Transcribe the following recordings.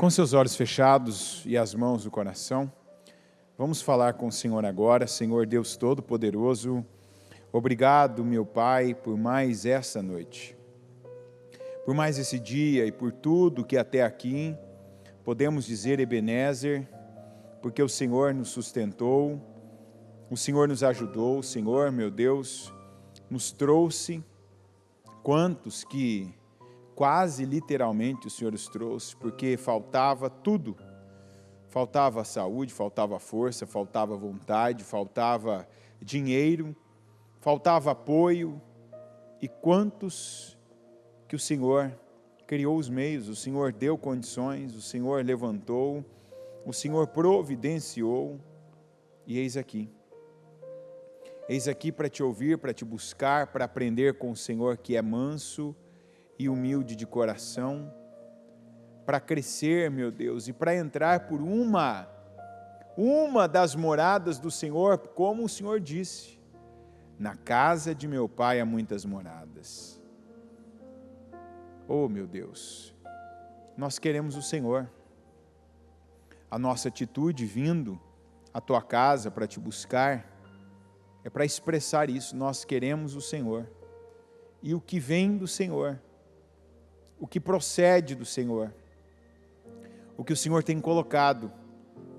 Com seus olhos fechados e as mãos no coração, vamos falar com o Senhor agora. Senhor Deus Todo-Poderoso, obrigado, meu Pai, por mais essa noite, por mais esse dia e por tudo que até aqui podemos dizer Ebenezer, porque o Senhor nos sustentou, o Senhor nos ajudou, o Senhor, meu Deus, nos trouxe. Quantos que quase literalmente o Senhor os trouxe, porque faltava tudo, faltava saúde, faltava força, faltava vontade, faltava dinheiro, faltava apoio, e quantos que o Senhor criou os meios, o Senhor deu condições, o Senhor levantou, o Senhor providenciou, e eis aqui para te ouvir, para te buscar, para aprender com o Senhor que é manso e humilde de coração, para crescer, meu Deus, e para entrar por uma das moradas do Senhor, como o Senhor disse, na casa de meu Pai há muitas moradas. Oh, meu Deus, nós queremos o Senhor. A nossa atitude vindo à tua casa para te buscar é para expressar isso. Nós queremos o Senhor, e o que vem do Senhor, o que procede do Senhor, o que o Senhor tem colocado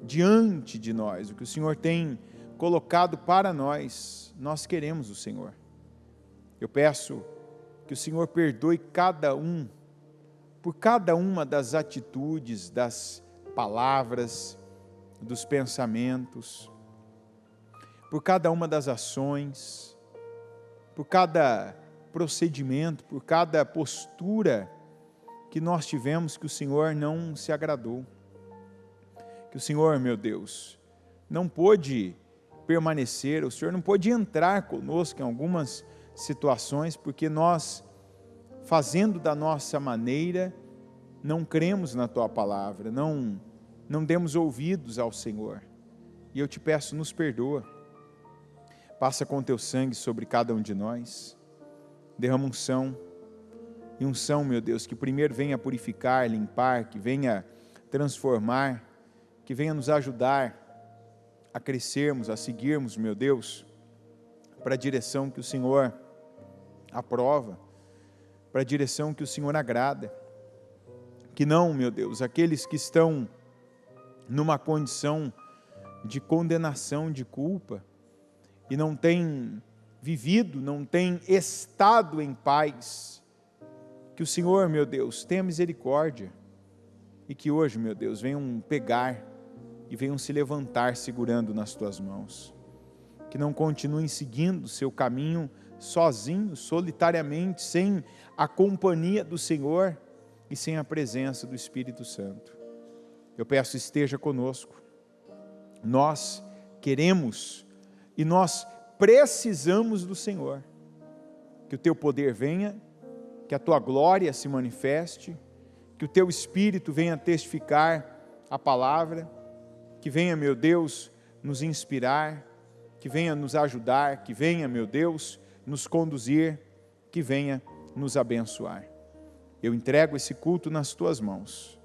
diante de nós, o que o Senhor tem colocado para nós, nós queremos o Senhor. Eu peço que o Senhor perdoe cada um, por cada uma das atitudes, das palavras, dos pensamentos, por cada uma das ações, por cada procedimento, por cada postura que nós tivemos que o Senhor não se agradou, que o Senhor, meu Deus, não pôde permanecer, o Senhor não pôde entrar conosco em algumas situações, porque nós, fazendo da nossa maneira, não cremos na tua palavra, não demos ouvidos ao Senhor, e eu te peço, nos perdoa, passa com teu sangue sobre cada um de nós, derrama unção, e unção, meu Deus, que primeiro venha purificar, limpar, que venha transformar, que venha nos ajudar a crescermos, a seguirmos, meu Deus, para a direção que o Senhor aprova, para a direção que o Senhor agrada. Que não, meu Deus, aqueles que estão numa condição de condenação, de culpa, e não têm vivido, não têm estado em paz, que o Senhor, meu Deus, tenha misericórdia, e que hoje, meu Deus, venham pegar e venham se levantar segurando nas tuas mãos, que não continuem seguindo o seu caminho sozinhos, solitariamente, sem a companhia do Senhor e sem a presença do Espírito Santo. Eu peço, esteja conosco, nós queremos e nós precisamos do Senhor, que o teu poder venha, que a tua glória se manifeste, que o teu Espírito venha testificar a palavra, que venha, meu Deus, nos inspirar, que venha nos ajudar, que venha, meu Deus, nos conduzir, que venha nos abençoar. Eu entrego esse culto nas tuas mãos,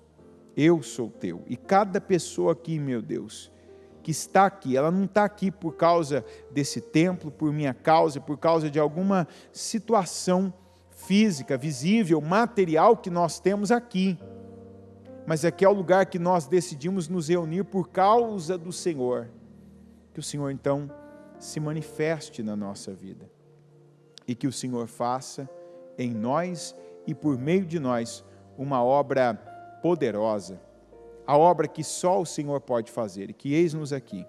eu sou teu, e cada pessoa aqui, meu Deus, que está aqui, ela não está aqui por causa desse templo, por minha causa, por causa de alguma situação física, visível, material que nós temos aqui, mas aqui é o lugar que nós decidimos nos reunir por causa do Senhor. Que o Senhor então se manifeste na nossa vida, e que o Senhor faça em nós e por meio de nós uma obra poderosa, a obra que só o Senhor pode fazer, e que eis-nos aqui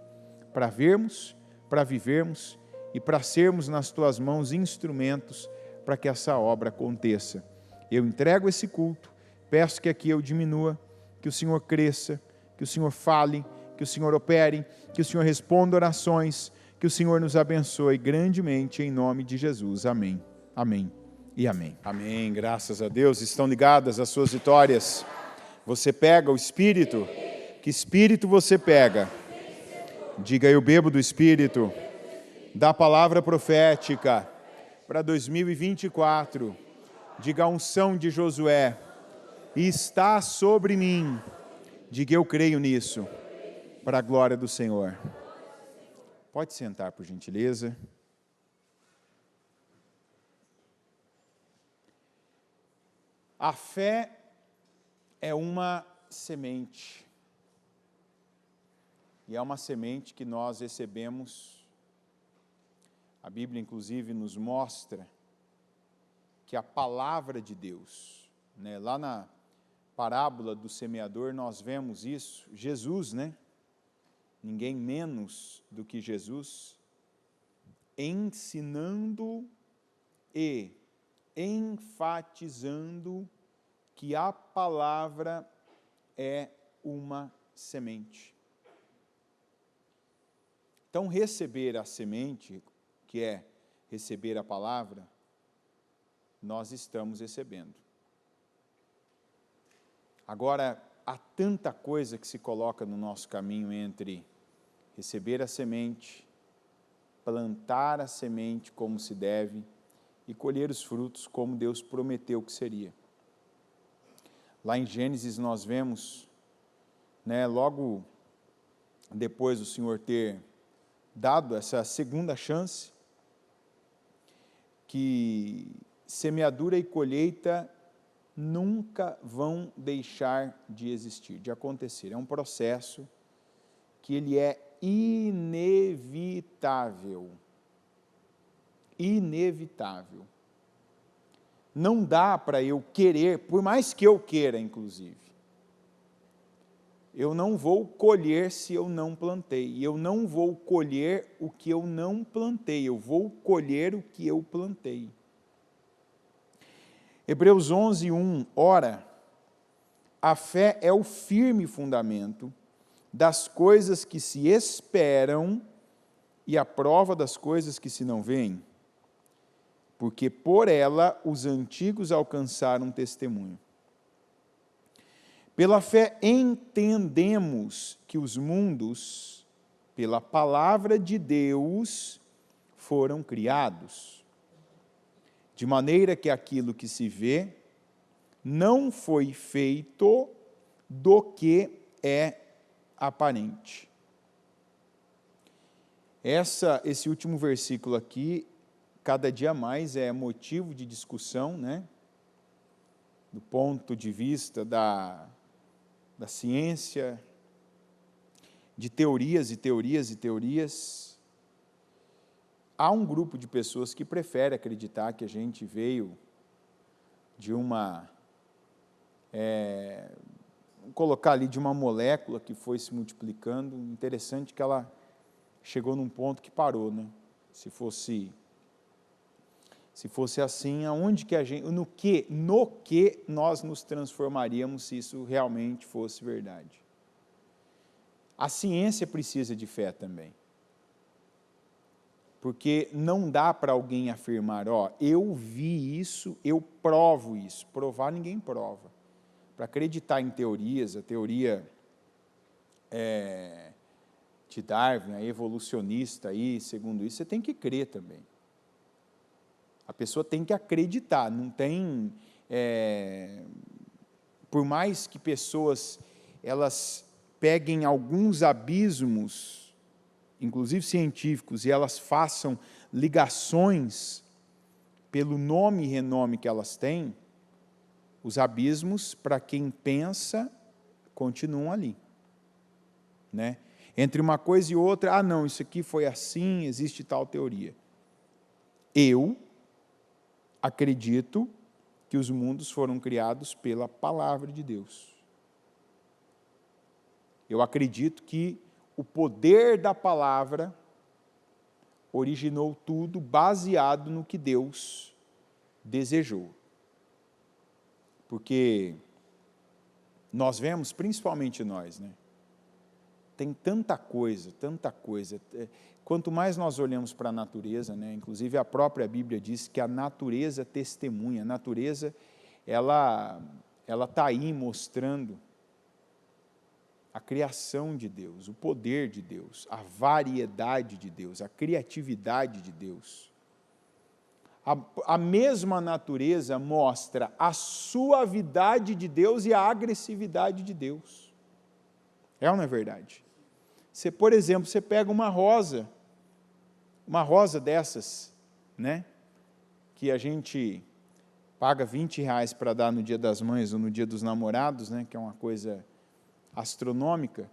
para vermos, para vivermos e para sermos nas tuas mãos instrumentos para que essa obra aconteça. Eu entrego esse culto, peço que aqui eu diminua, que o Senhor cresça, que o Senhor fale, que o Senhor opere, que o Senhor responda orações, que o Senhor nos abençoe grandemente em nome de Jesus. Amém, amém e amém. Amém, graças a Deus. Estão ligadas as suas vitórias. Você pega o Espírito? Que Espírito você pega? Diga, eu bebo do Espírito, da palavra profética para 2024. Diga, a unção de Josué está sobre mim, Diga: eu creio nisso, para a glória do Senhor. Pode sentar, por gentileza. A fé é uma semente. E é uma semente que nós recebemos. A Bíblia, inclusive, nos mostra que a palavra de Deus, né, lá na parábola do semeador, nós vemos isso. Jesus, né? Ninguém menos do que Jesus, ensinando e enfatizando que a palavra é uma semente. Então, receber a semente, que é receber a palavra, nós estamos recebendo. Agora, há tanta coisa que se coloca no nosso caminho entre receber a semente, plantar a semente como se deve e colher os frutos como Deus prometeu que seria. Lá em Gênesis nós vemos, né, logo depois do Senhor ter dado essa segunda chance, que semeadura e colheita nunca vão deixar de existir, de acontecer. É um processo que ele é inevitável. Inevitável. Não dá para eu querer, por mais que eu queira, inclusive, eu não vou colher se eu não plantei, e eu não vou colher o que eu não plantei, eu vou colher o que eu plantei. Hebreus 11, 1, ora, a fé é o firme fundamento das coisas que se esperam e a prova das coisas que se não veem, porque por ela os antigos alcançaram testemunho. Pela fé entendemos que os mundos, pela palavra de Deus, foram criados, de maneira que aquilo que se vê não foi feito do que é aparente. Esse último versículo aqui, cada dia mais é motivo de discussão, né? Do ponto de vista da ciência, de teorias e teorias e teorias. Há um grupo de pessoas que prefere acreditar que a gente veio de vamos colocar ali, de uma molécula que foi se multiplicando. Interessante que ela chegou num ponto que parou, né? Se fosse assim, aonde que a gente, no que nós nos transformaríamos se isso realmente fosse verdade? A ciência precisa de fé também. Porque não dá para alguém afirmar, eu vi isso, eu provo isso. Provar ninguém prova. Para acreditar em teorias, a teoria de Darwin, a evolucionista, aí, segundo isso, você tem que crer também. A pessoa tem que acreditar, não tem... por mais que pessoas elas peguem alguns abismos, inclusive científicos, e elas façam ligações pelo nome e renome que elas têm, os abismos, para quem pensa, continuam ali. Né? Entre uma coisa e outra, não, isso aqui foi assim, existe tal teoria. Eu acredito que os mundos foram criados pela palavra de Deus. Eu acredito que o poder da palavra originou tudo baseado no que Deus desejou. Porque nós vemos, principalmente nós, né? Tem tanta coisa, tanta coisa. Quanto mais nós olhamos para a natureza, né? Inclusive a própria Bíblia diz que a natureza testemunha. A natureza, ela está aí mostrando a criação de Deus, o poder de Deus, a variedade de Deus, a criatividade de Deus. A mesma natureza mostra a suavidade de Deus e a agressividade de Deus. É ou não é verdade? Você, por exemplo, você pega uma rosa dessas, né, que a gente paga R$20 para dar no Dia das Mães ou no Dia dos Namorados, né, que é uma coisa astronômica.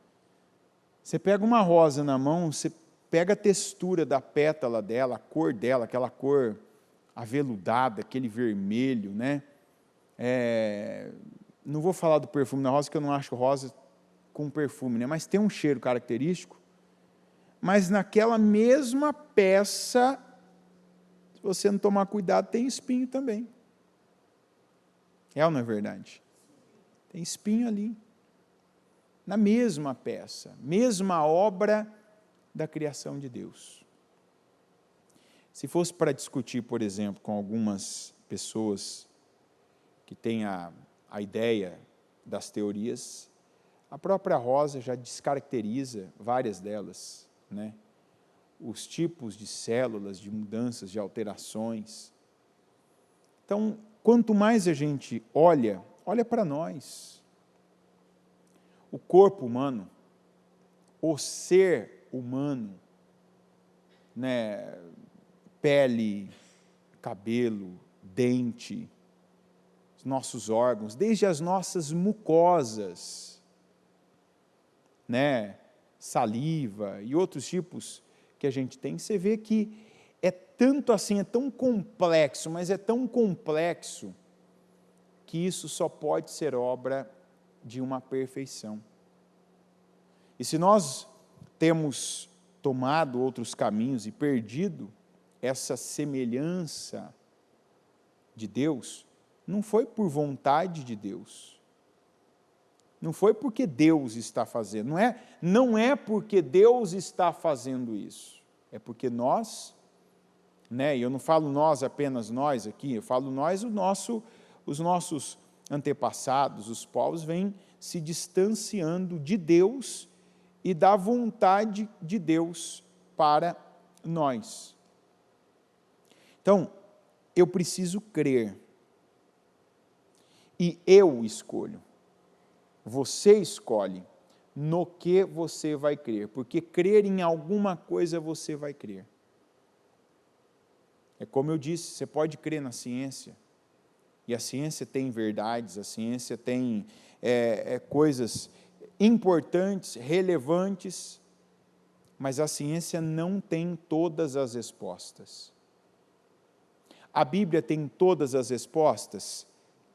Você pega uma rosa na mão, você pega a textura da pétala dela, a cor dela, aquela cor aveludada, aquele vermelho, né? Não vou falar do perfume da rosa, porque eu não acho rosa com perfume, né? Mas tem um cheiro característico. Mas naquela mesma peça, se você não tomar cuidado, tem espinho também. É ou não é verdade? Tem espinho ali. Na mesma peça, mesma obra da criação de Deus. Se fosse para discutir, por exemplo, com algumas pessoas que têm a ideia das teorias, a própria rosa já descaracteriza várias delas, né? Os tipos de células, de mudanças, de alterações. Então, quanto mais a gente olha para nós. O corpo humano, o ser humano, né, pele, cabelo, dente, os nossos órgãos, desde as nossas mucosas, né, saliva e outros tipos que a gente tem, você vê que é tanto assim, é tão complexo, mas é tão complexo que isso só pode ser obra de uma perfeição. E se nós temos tomado outros caminhos e perdido essa semelhança de Deus, não foi por vontade de Deus, não foi porque Deus está fazendo, não é porque Deus está fazendo isso, é porque nós, né, e eu não falo nós apenas nós aqui, eu falo nós, os nossos antepassados, os povos, vêm se distanciando de Deus e da vontade de Deus para nós. Então, eu preciso crer, e eu escolho, você escolhe no que você vai crer, porque crer em alguma coisa você vai crer. É como eu disse, você pode crer na ciência, e a ciência tem verdades, a ciência tem coisas importantes, relevantes, mas a ciência não tem todas as respostas. A Bíblia tem todas as respostas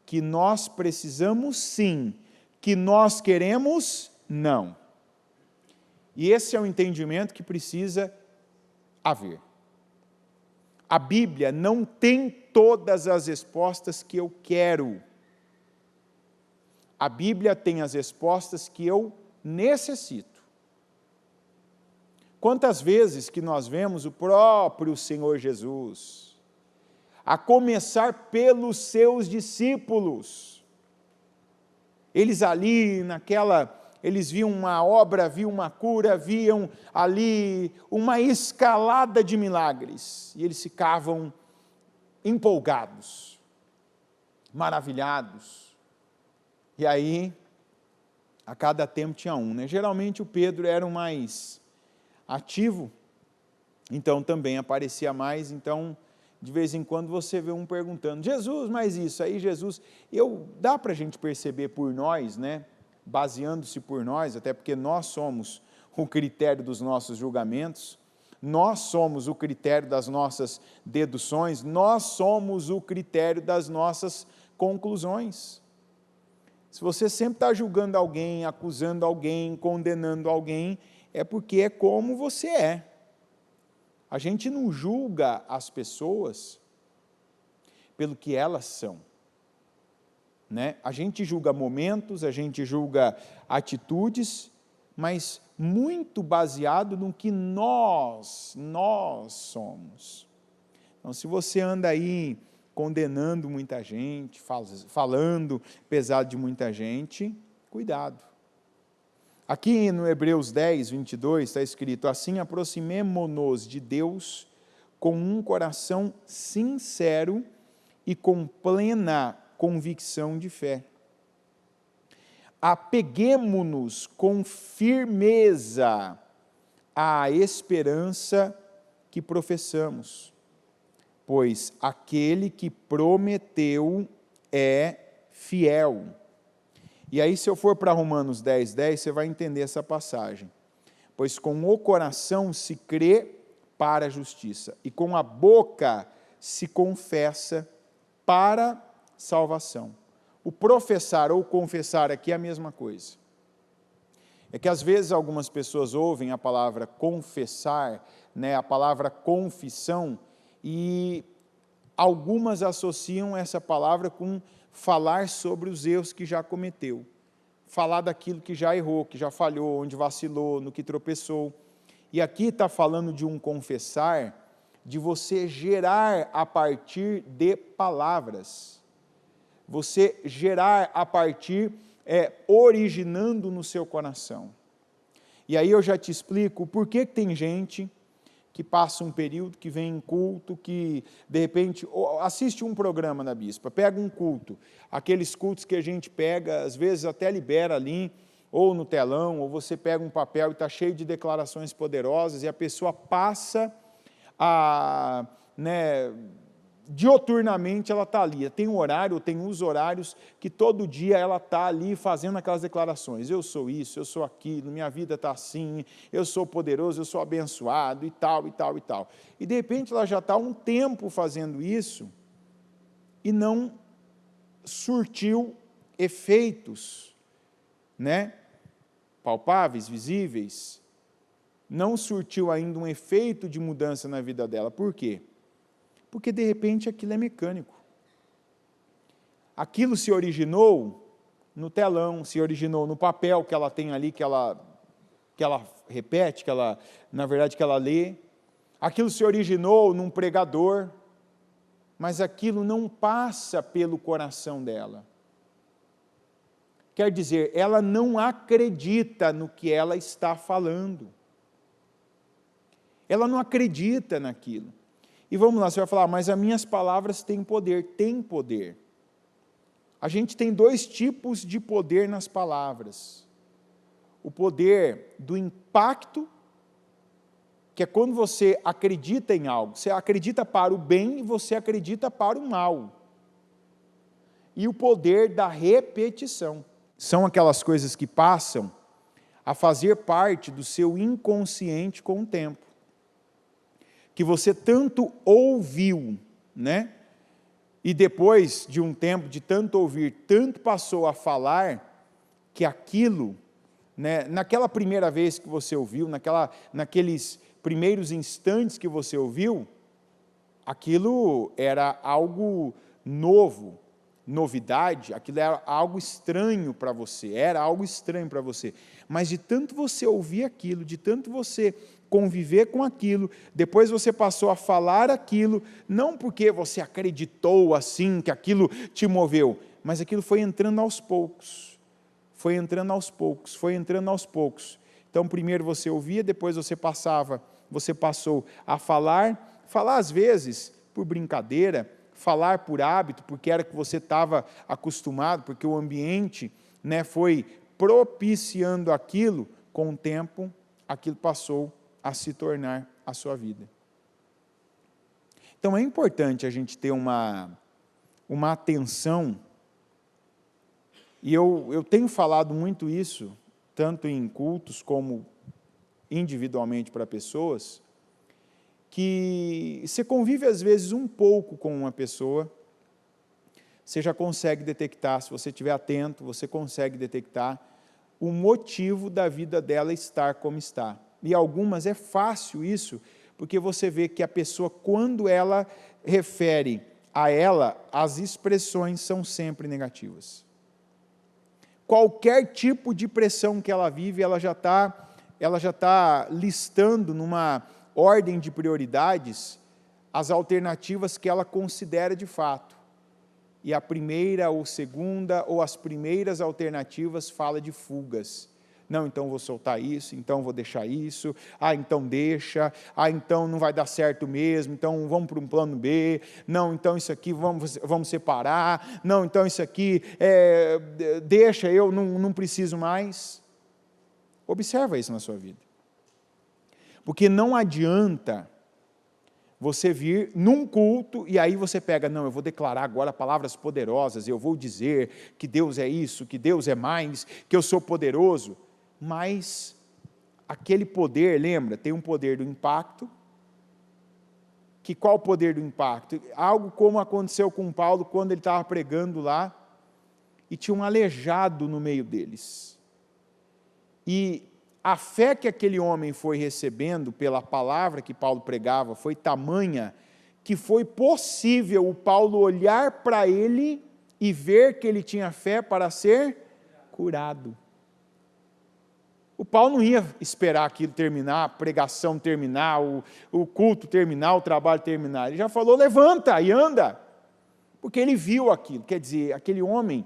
que nós precisamos sim, que nós queremos não. E esse é o entendimento que precisa haver. A Bíblia não tem todas as respostas que eu quero. A Bíblia tem as respostas que eu necessito. Quantas vezes que nós vemos o próprio Senhor Jesus, a começar pelos seus discípulos, eles ali eles viam uma obra, viam uma cura, viam ali uma escalada de milagres, e eles ficavam empolgados, maravilhados. E aí, a cada tempo tinha um, né? Geralmente o Pedro era o mais ativo, então também aparecia mais, então de vez em quando você vê um perguntando, Jesus, mas isso, aí Jesus, dá para a gente perceber por nós, né? Baseando-se por nós, até porque nós somos o critério dos nossos julgamentos, nós somos o critério das nossas deduções, nós somos o critério das nossas conclusões. Se você sempre está julgando alguém, acusando alguém, condenando alguém, é porque é como você é. A gente não julga as pessoas pelo que elas são, né? A gente julga momentos, a gente julga atitudes, mas muito baseado no que nós somos. Então, se você anda aí condenando muita gente, falando pesado de muita gente, cuidado. Aqui no Hebreus 10, 22, está escrito, assim aproximemo-nos de Deus com um coração sincero e com plena convicção de fé. apeguemo-nos com firmeza à esperança que professamos, pois aquele que prometeu é fiel. E aí, se eu for para Romanos 10:10, você vai entender essa passagem. Pois com o coração se crê para a justiça, e com a boca se confessa para salvação. O professar ou confessar aqui é a mesma coisa. É que às vezes algumas pessoas ouvem a palavra confessar, a palavra confissão, e algumas associam essa palavra com falar sobre os erros que já cometeu, falar daquilo que já errou, que já falhou, onde vacilou, no que tropeçou. E aqui está falando de um confessar, de você gerar a partir de palavras, você gerar a partir, originando no seu coração. E aí eu já te explico por que tem gente que passa um período, que vem em culto, que de repente assiste um programa da Bispa, pega um culto, aqueles cultos que a gente pega, às vezes até libera ali, ou no telão, ou você pega um papel e está cheio de declarações poderosas, e a pessoa passa dioturnamente ela está ali, tem um horário, tem uns horários que todo dia ela está ali fazendo aquelas declarações, eu sou isso, eu sou aquilo, minha vida está assim, eu sou poderoso, eu sou abençoado, e tal, e tal, e tal. E de repente ela já está há um tempo fazendo isso, e não surtiu efeitos, palpáveis, visíveis, não surtiu ainda um efeito de mudança na vida dela. Por quê? Porque, de repente, aquilo é mecânico. Aquilo se originou no telão, se originou no papel que ela tem ali, que ela repete, na verdade, que ela lê. Aquilo se originou num pregador, mas aquilo não passa pelo coração dela. Quer dizer, ela não acredita no que ela está falando. Ela não acredita naquilo. E vamos lá, você vai falar, mas as minhas palavras têm poder. Tem poder. A gente tem dois tipos de poder nas palavras. O poder do impacto, que é quando você acredita em algo. Você acredita para o bem e você acredita para o mal. E o poder da repetição. São aquelas coisas que passam a fazer parte do seu inconsciente com o tempo. Que você tanto ouviu, e depois de um tempo de tanto ouvir, tanto passou a falar, que aquilo, naquela primeira vez que você ouviu, naqueles primeiros instantes que você ouviu, aquilo era algo novo, novidade, aquilo era algo estranho para você, mas de tanto você ouvir aquilo, de tanto você conviver com aquilo, depois você passou a falar aquilo, não porque você acreditou assim, que aquilo te moveu, mas aquilo foi entrando aos poucos, Então, primeiro você ouvia, depois você passou a falar às vezes por brincadeira, falar por hábito, porque era que você estava acostumado, porque o ambiente foi propiciando aquilo, com o tempo, aquilo passou a se tornar a sua vida. Então é importante a gente ter uma atenção, e eu tenho falado muito isso, tanto em cultos como individualmente para pessoas, que você convive às vezes um pouco com uma pessoa, você já consegue detectar, se você estiver atento, você consegue detectar o motivo da vida dela estar como está. E algumas é fácil isso, porque você vê que a pessoa, quando ela refere a ela, as expressões são sempre negativas. Qualquer tipo de pressão que ela vive, ela já está listando numa ordem de prioridades as alternativas que ela considera de fato. E a primeira ou segunda, ou as primeiras alternativas fala de fugas, Não, então vou soltar isso, então vou deixar isso, então deixa, então não vai dar certo mesmo, então vamos para um plano B, não, então isso aqui vamos separar, não, então isso aqui deixa, eu não preciso mais. Observa isso na sua vida. Porque não adianta você vir num culto e aí você pega, não, eu vou declarar agora palavras poderosas, eu vou dizer que Deus é isso, que Deus é mais, que eu sou poderoso, mas aquele poder, lembra, tem um poder do impacto, que qual o poder do impacto? Algo como aconteceu com Paulo quando ele estava pregando lá, e tinha um aleijado no meio deles, e a fé que aquele homem foi recebendo pela palavra que Paulo pregava foi tamanha que foi possível o Paulo olhar para ele e ver que ele tinha fé para ser curado. O Paulo não ia esperar aquilo terminar, a pregação terminar, o culto terminar, o trabalho terminar. Ele já falou, levanta e anda, porque ele viu aquilo. Quer dizer, aquele homem,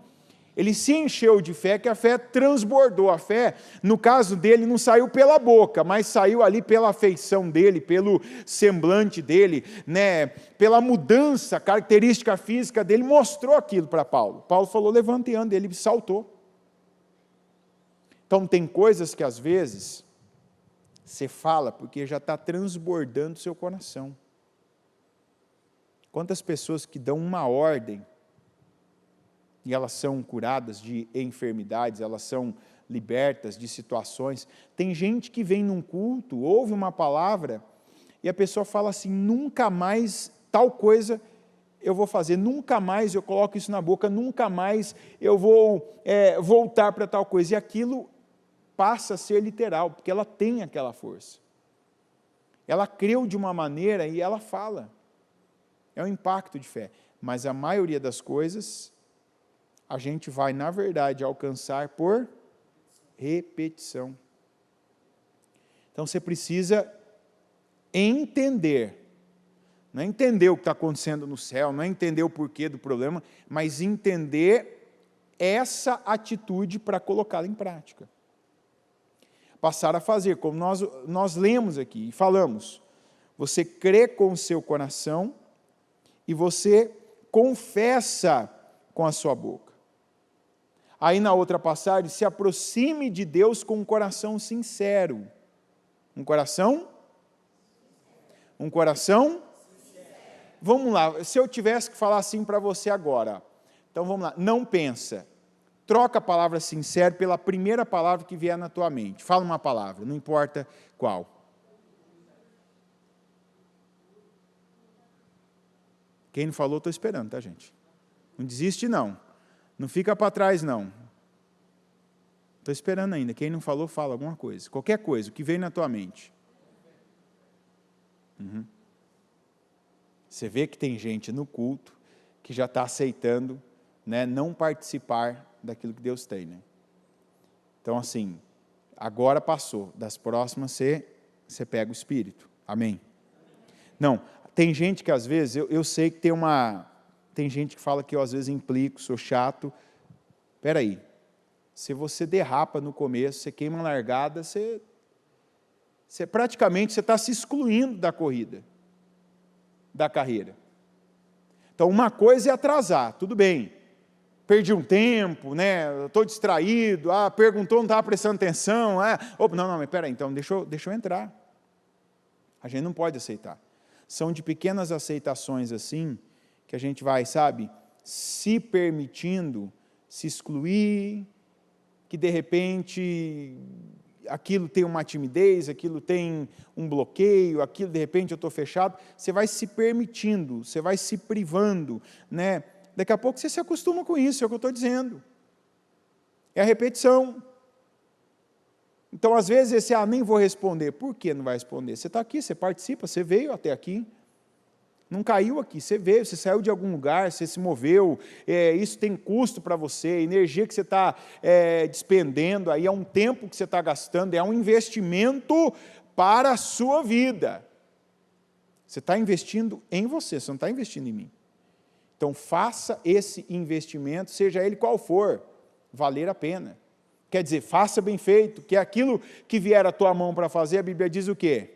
ele se encheu de fé, que a fé transbordou. A fé, no caso dele, não saiu pela boca, mas saiu ali pela afeição dele, pelo semblante dele, né, pela mudança, característica física dele, mostrou aquilo para Paulo. Paulo falou, levanta e anda, ele saltou. Então tem coisas que às vezes você fala porque já está transbordando o seu coração. Quantas pessoas que dão uma ordem, e elas são curadas de enfermidades, elas são libertas de situações. Tem gente que vem num culto, ouve uma palavra, e a pessoa fala assim, nunca mais tal coisa eu vou fazer, nunca mais eu coloco isso na boca, nunca mais eu vou voltar para tal coisa. E aquilo passa a ser literal, porque ela tem aquela força. Ela creu de uma maneira e ela fala. É um impacto de fé. Mas a maioria das coisas a gente vai, na verdade, alcançar por repetição. Então, você precisa entender, não é entender o que está acontecendo no céu, não é entender o porquê do problema, mas entender essa atitude para colocá-la em prática. Passar a fazer, como nós lemos aqui e falamos, você crê com o seu coração e você confessa com a sua boca. Aí na outra passagem, se aproxime de Deus com um coração sincero. Um coração? Um coração? Vamos lá, se eu tivesse que falar assim para você agora, então vamos lá, não pensa, troca a palavra sincero pela primeira palavra que vier na tua mente. Fala uma palavra, não importa qual. Quem não falou, estou esperando, tá, gente? Não desiste, não. Não fica para trás, não. Estou esperando ainda. Quem não falou, fala alguma coisa. Qualquer coisa, o que veio na tua mente. Você vê que tem gente no culto que já está aceitando, né, não participar daquilo que Deus tem. Né? Então, assim, agora passou. Das próximas, você pega o Espírito. Amém? Não, tem gente que às vezes, eu sei que tem gente que fala que eu às vezes implico, sou chato. Espera aí, se você derrapa no começo, você queima a largada, você praticamente está se excluindo da corrida, da carreira. Então, uma coisa é atrasar, tudo bem, perdi um tempo, né? Estou distraído, perguntou, não estava prestando atenção, não, mas espera aí, então deixa eu entrar. A gente não pode aceitar. São de pequenas aceitações assim, que a gente vai, sabe, se permitindo se excluir, que de repente aquilo tem uma timidez, aquilo tem um bloqueio, aquilo de repente eu estou fechado, você vai se permitindo, você vai se privando, né? Daqui a pouco você se acostuma com isso, é o que eu estou dizendo. É a repetição. Então, às vezes, você, nem vou responder. Por que não vai responder? Você está aqui, você participa, você veio até aqui. Não caiu aqui, você veio, você saiu de algum lugar, você se moveu, isso tem custo para você, energia que você está despendendo, aí é um tempo que você está gastando, é um investimento para a sua vida. Você está investindo em você não está investindo em mim. Então, faça esse investimento, seja ele qual for, valer a pena. Quer dizer, faça bem feito, que aquilo que vier à tua mão para fazer, a Bíblia diz o quê?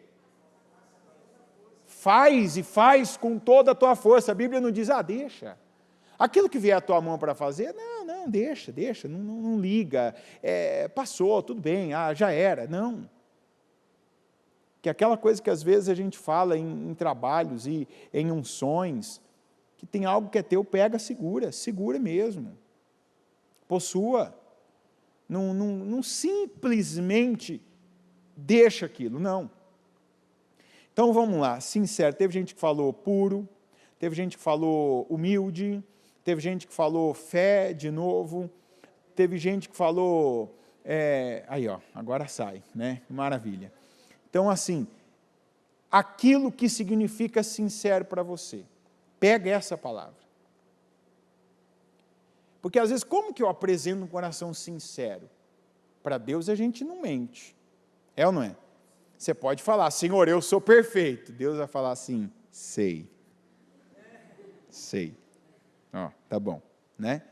Faz e faz com toda a tua força. A Bíblia não diz, deixa. Aquilo que vier à tua mão para fazer, não, deixa, não liga. Passou, tudo bem, já era. Não. Que aquela coisa que às vezes a gente fala em trabalhos e em unções, que tem algo que é teu, pega, segura mesmo. Possua. Não simplesmente deixa aquilo, não. Então vamos lá, sincero, teve gente que falou puro, teve gente que falou humilde, teve gente que falou fé de novo, teve gente que falou, agora sai, né? Maravilha. Então assim, aquilo que significa sincero para você, pega essa palavra. Porque às vezes, como que eu apresento um coração sincero? Para Deus a gente não mente. É ou não é? Você pode falar, Senhor, eu sou perfeito. Deus vai falar assim, sei. Tá bom, né?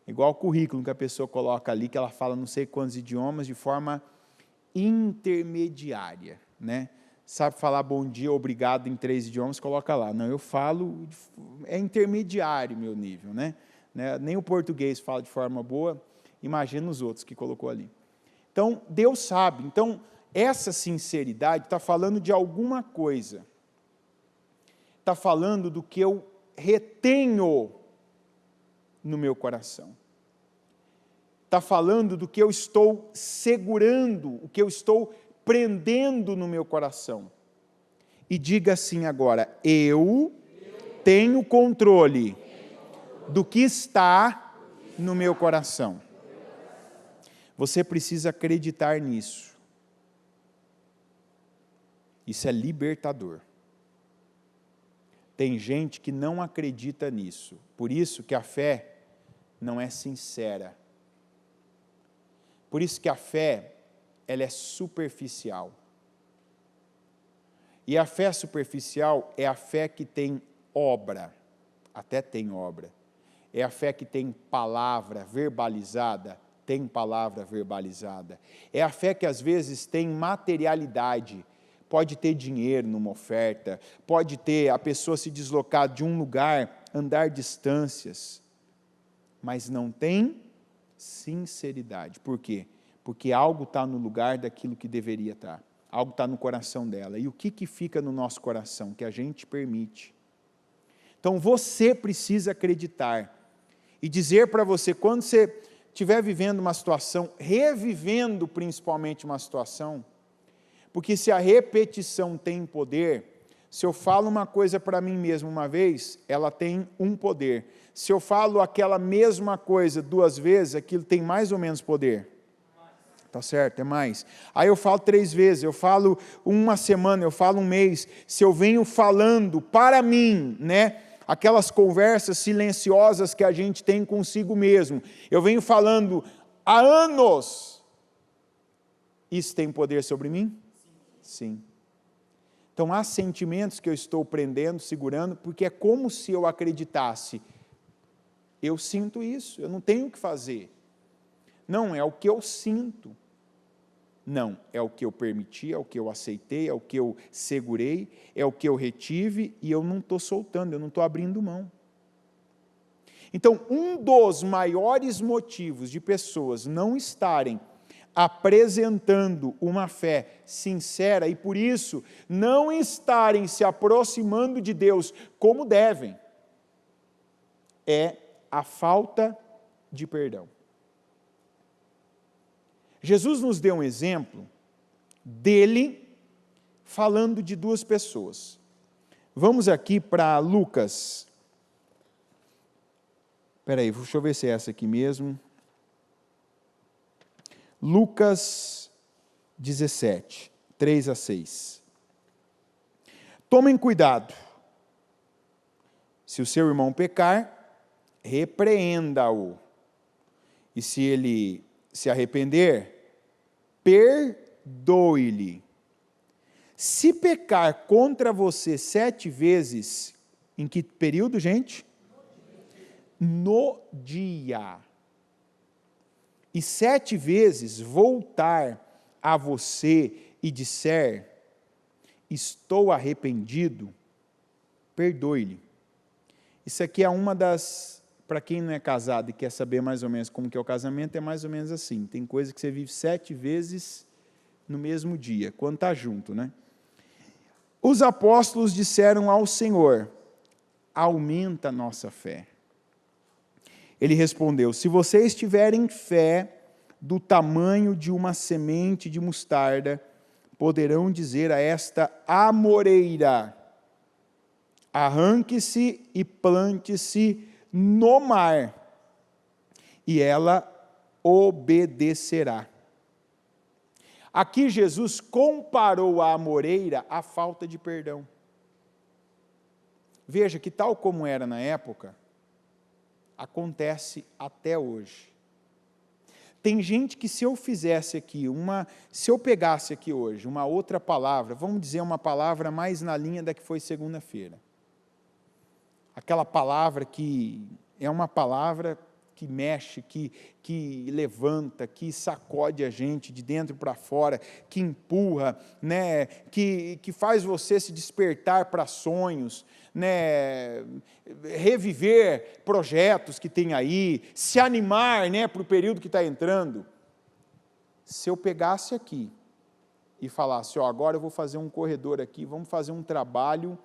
Igual o currículo que a pessoa coloca ali, que ela fala não sei quantos idiomas de forma intermediária, né? Sabe falar bom dia, obrigado em 3 idiomas, coloca lá. Não, eu falo, é intermediário meu nível, né? Nem o português fala de forma boa, imagina os outros que colocou ali. Então, Deus sabe. Então, essa sinceridade está falando de alguma coisa. Está falando do que eu retenho no meu coração. Está falando do que eu estou segurando, o que eu estou prendendo no meu coração. E diga assim agora, eu tenho controle do que está no meu coração. Você precisa acreditar nisso. Isso é libertador. Tem gente que não acredita nisso. Por isso que a fé não é sincera. Por isso que a fé, ela é superficial. E a fé superficial é a fé que tem obra. Até tem obra. É a fé que tem palavra verbalizada, tem palavra verbalizada. É a fé que às vezes tem materialidade, pode ter dinheiro numa oferta, pode ter a pessoa se deslocar de um lugar, andar distâncias, mas não tem sinceridade. Por quê? Porque algo está no lugar daquilo que deveria estar. Algo está no coração dela. E o que fica no nosso coração? Que a gente permite. Então você precisa acreditar e dizer para você, quando você estiver vivendo uma situação, revivendo principalmente uma situação, porque se a repetição tem poder, se eu falo uma coisa para mim mesmo uma vez, ela tem um poder. Se eu falo aquela mesma coisa 2 vezes, aquilo tem mais ou menos poder? Tá certo, é mais. Aí eu falo 3 vezes, eu falo uma semana, eu falo um mês. Se eu venho falando para mim, né? Aquelas conversas silenciosas que a gente tem consigo mesmo. Eu venho falando há anos. Isso tem poder sobre mim? Sim. Então há sentimentos que eu estou prendendo, segurando, porque é como se eu acreditasse. Eu sinto isso, eu não tenho o que fazer. Não, é o que eu sinto. Não, é o que eu permiti, é o que eu aceitei, é o que eu segurei, é o que eu retive e eu não estou soltando, eu não estou abrindo mão. Então, um dos maiores motivos de pessoas não estarem apresentando uma fé sincera e, por isso, não estarem se aproximando de Deus como devem, é a falta de perdão. Jesus nos deu um exemplo dele falando de 2 pessoas. Vamos aqui para Lucas. Espera aí, deixa eu ver se é essa aqui mesmo. Lucas 17, 3-6. Tomem cuidado. Se o seu irmão pecar, repreenda-o. E se ele se arrepender, perdoe-lhe. Se pecar contra você 7 vezes, em que período, gente? No dia. e 7 vezes voltar a você e disser, estou arrependido, perdoe-lhe. Isso aqui é uma das, para quem não é casado e quer saber mais ou menos como que é o casamento, é mais ou menos assim, tem coisa que você vive 7 vezes no mesmo dia, quando está junto, né? Os apóstolos disseram ao Senhor, aumenta a nossa fé. Ele respondeu, se vocês tiverem fé do tamanho de uma semente de mostarda, poderão dizer a esta amoreira, arranque-se e plante-se no mar, e ela obedecerá. Aqui Jesus comparou a amoreira à falta de perdão. Veja que tal como era na época, acontece até hoje. Tem gente que se eu fizesse aqui se eu pegasse aqui hoje uma outra palavra, vamos dizer uma palavra mais na linha da que foi segunda-feira. Aquela palavra que é uma palavra que mexe, que levanta, que sacode a gente de dentro para fora, que empurra, né, que faz você se despertar para sonhos, né, reviver projetos que tem aí, se animar, né, para o período que está entrando. Se eu pegasse aqui e falasse, agora eu vou fazer um corredor aqui, vamos fazer um trabalho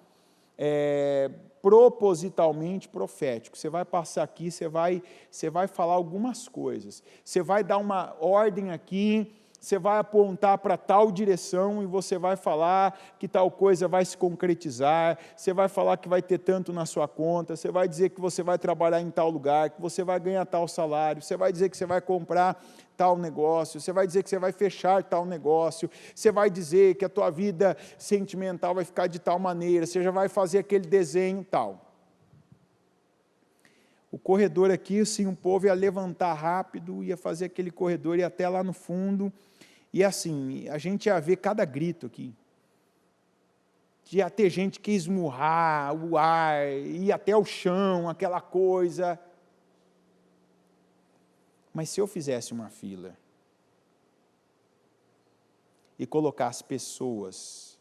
propositalmente profético. Você vai passar aqui, você vai falar algumas coisas, você vai dar uma ordem aqui, você vai apontar para tal direção e você vai falar que tal coisa vai se concretizar, você vai falar que vai ter tanto na sua conta, você vai dizer que você vai trabalhar em tal lugar, que você vai ganhar tal salário, você vai dizer que você vai comprar tal negócio, você vai dizer que você vai fechar tal negócio, você vai dizer que a tua vida sentimental vai ficar de tal maneira, você já vai fazer aquele desenho tal. O corredor aqui, assim, o povo ia levantar rápido, ia fazer aquele corredor, ia até lá no fundo, e assim, a gente ia ver cada grito aqui. Ia ter gente que ia esmurrar o ar, ia até o chão, aquela coisa. Mas se eu fizesse uma fila e colocasse pessoas,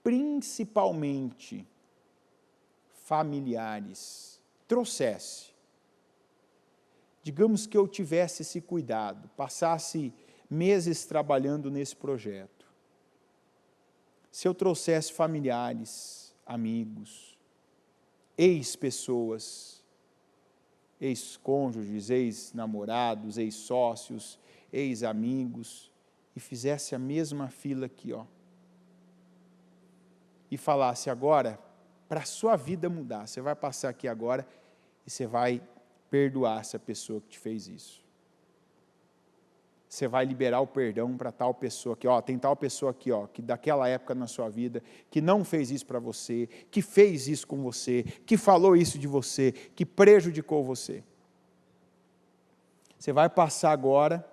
principalmente familiares, trouxesse, digamos que eu tivesse esse cuidado, passasse meses trabalhando nesse projeto, se eu trouxesse familiares, amigos, ex-pessoas, ex-cônjuges, ex-namorados, ex-sócios, ex-amigos, e fizesse a mesma fila aqui, e falasse agora, para a sua vida mudar, você vai passar aqui agora e você vai perdoar essa pessoa que te fez isso. Você vai liberar o perdão para tal pessoa aqui, tem tal pessoa aqui, que daquela época na sua vida, que não fez isso para você, que fez isso com você, que falou isso de você, que prejudicou você. Você vai passar agora,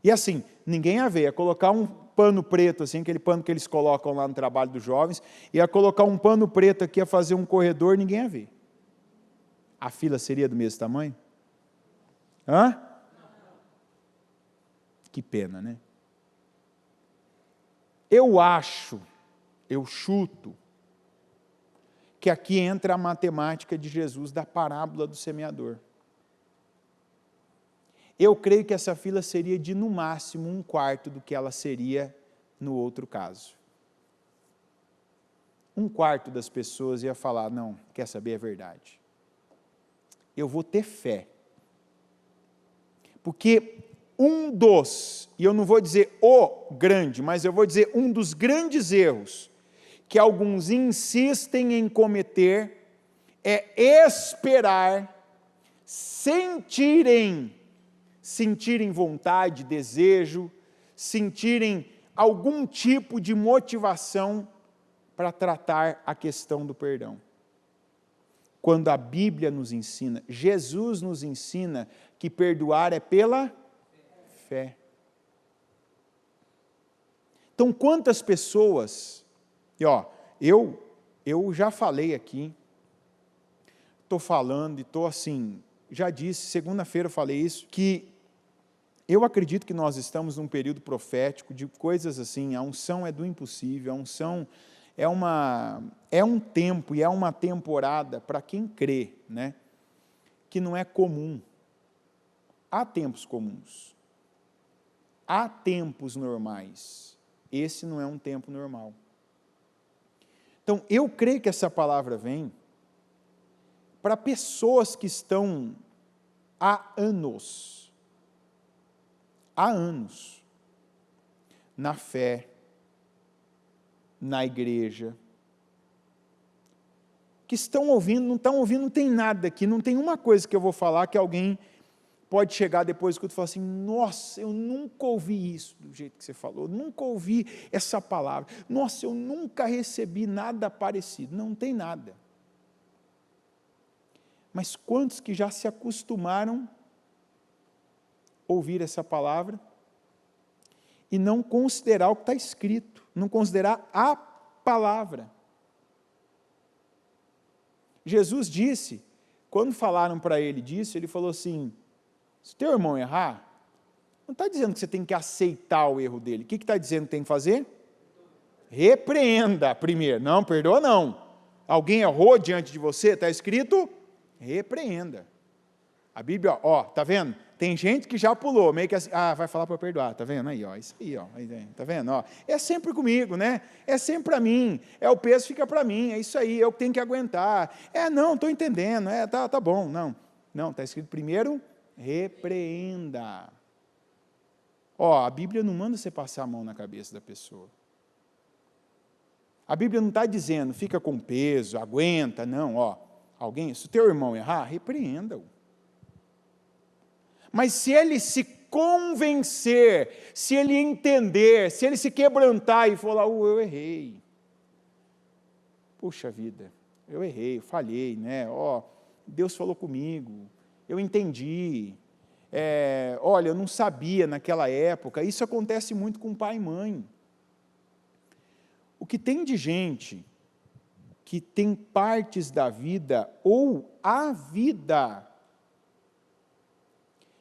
e assim, ninguém ia ver, ia colocar um pano preto, assim, aquele pano que eles colocam lá no trabalho dos jovens, ia colocar um pano preto aqui, ia fazer um corredor, ninguém ia ver. A fila seria do mesmo tamanho? Que pena, né? Eu chuto, que aqui entra a matemática de Jesus da parábola do semeador. Eu creio que essa fila seria de, no máximo, 1/4 do que ela seria no outro caso. 1/4 das pessoas ia falar, não, quer saber, é verdade. Eu vou ter fé. Porque e eu não vou dizer o grande, mas eu vou dizer um dos grandes erros que alguns insistem em cometer é esperar, sentirem vontade, desejo, sentirem algum tipo de motivação para tratar a questão do perdão. Quando a Bíblia nos ensina, Jesus nos ensina que perdoar é pela fé. Então, quantas pessoas, eu já falei aqui, estou falando e estou assim, já disse, segunda-feira eu falei isso, que eu acredito que nós estamos num período profético de coisas assim, a unção é do impossível, a unção é um tempo e é uma temporada para quem crê, né, que não é comum. Há tempos comuns, há tempos normais, esse não é um tempo normal. Então, eu creio que essa palavra vem para pessoas que estão há anos, na fé, na igreja, que estão ouvindo, não estão ouvindo, não tem nada aqui, não tem uma coisa que eu vou falar que alguém pode chegar depois que eu falar assim, nossa, eu nunca ouvi isso do jeito que você falou, nunca ouvi essa palavra, nossa, eu nunca recebi nada parecido, não tem nada. Mas quantos que já se acostumaram a ouvir essa palavra e não considerar o que está escrito, não considerar a palavra? Jesus disse, quando falaram para ele disso, ele falou assim, se teu irmão errar, não está dizendo que você tem que aceitar o erro dele. O que está dizendo que tem que fazer? Repreenda primeiro. Não, perdoa não. Alguém errou diante de você, está escrito, repreenda. A Bíblia, ó, tá vendo? Tem gente que já pulou, meio que assim, vai falar para perdoar, tá vendo? Aí, ó, isso aí, ó, tá vendo? Ó, é sempre comigo, né? É sempre para mim, o peso fica para mim, é isso aí, eu que tenho que aguentar. Não, estou entendendo, tá bom, não, está escrito primeiro, repreenda. Ó, a Bíblia não manda você passar a mão na cabeça da pessoa. A Bíblia não está dizendo, fica com peso, aguenta, não, ó. Alguém, se o teu irmão errar, repreenda-o. Mas se ele se convencer, se ele entender, se ele se quebrantar e falar, eu errei. Puxa vida, eu errei, eu falhei, né? Ó, Deus falou comigo, eu entendi. Olha, eu não sabia naquela época. Isso acontece muito com pai e mãe. O que tem de gente que tem partes da vida ou a vida.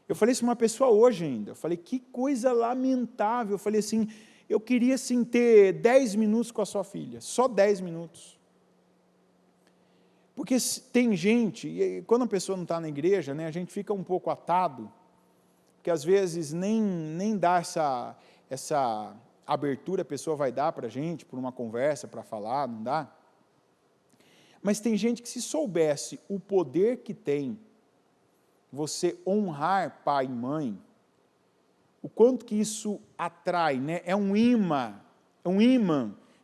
Eu falei isso para uma pessoa hoje ainda. Eu falei, que coisa lamentável. Eu falei assim, eu queria assim ter 10 minutos com a sua filha, só 10 minutos. Porque tem gente, e quando a pessoa não está na igreja, né, a gente fica um pouco atado, porque às vezes nem dá essa abertura a pessoa vai dar para a gente, por uma conversa, para falar, não dá. Mas tem gente que se soubesse o poder que tem você honrar pai e mãe, o quanto que isso atrai, né? É um imã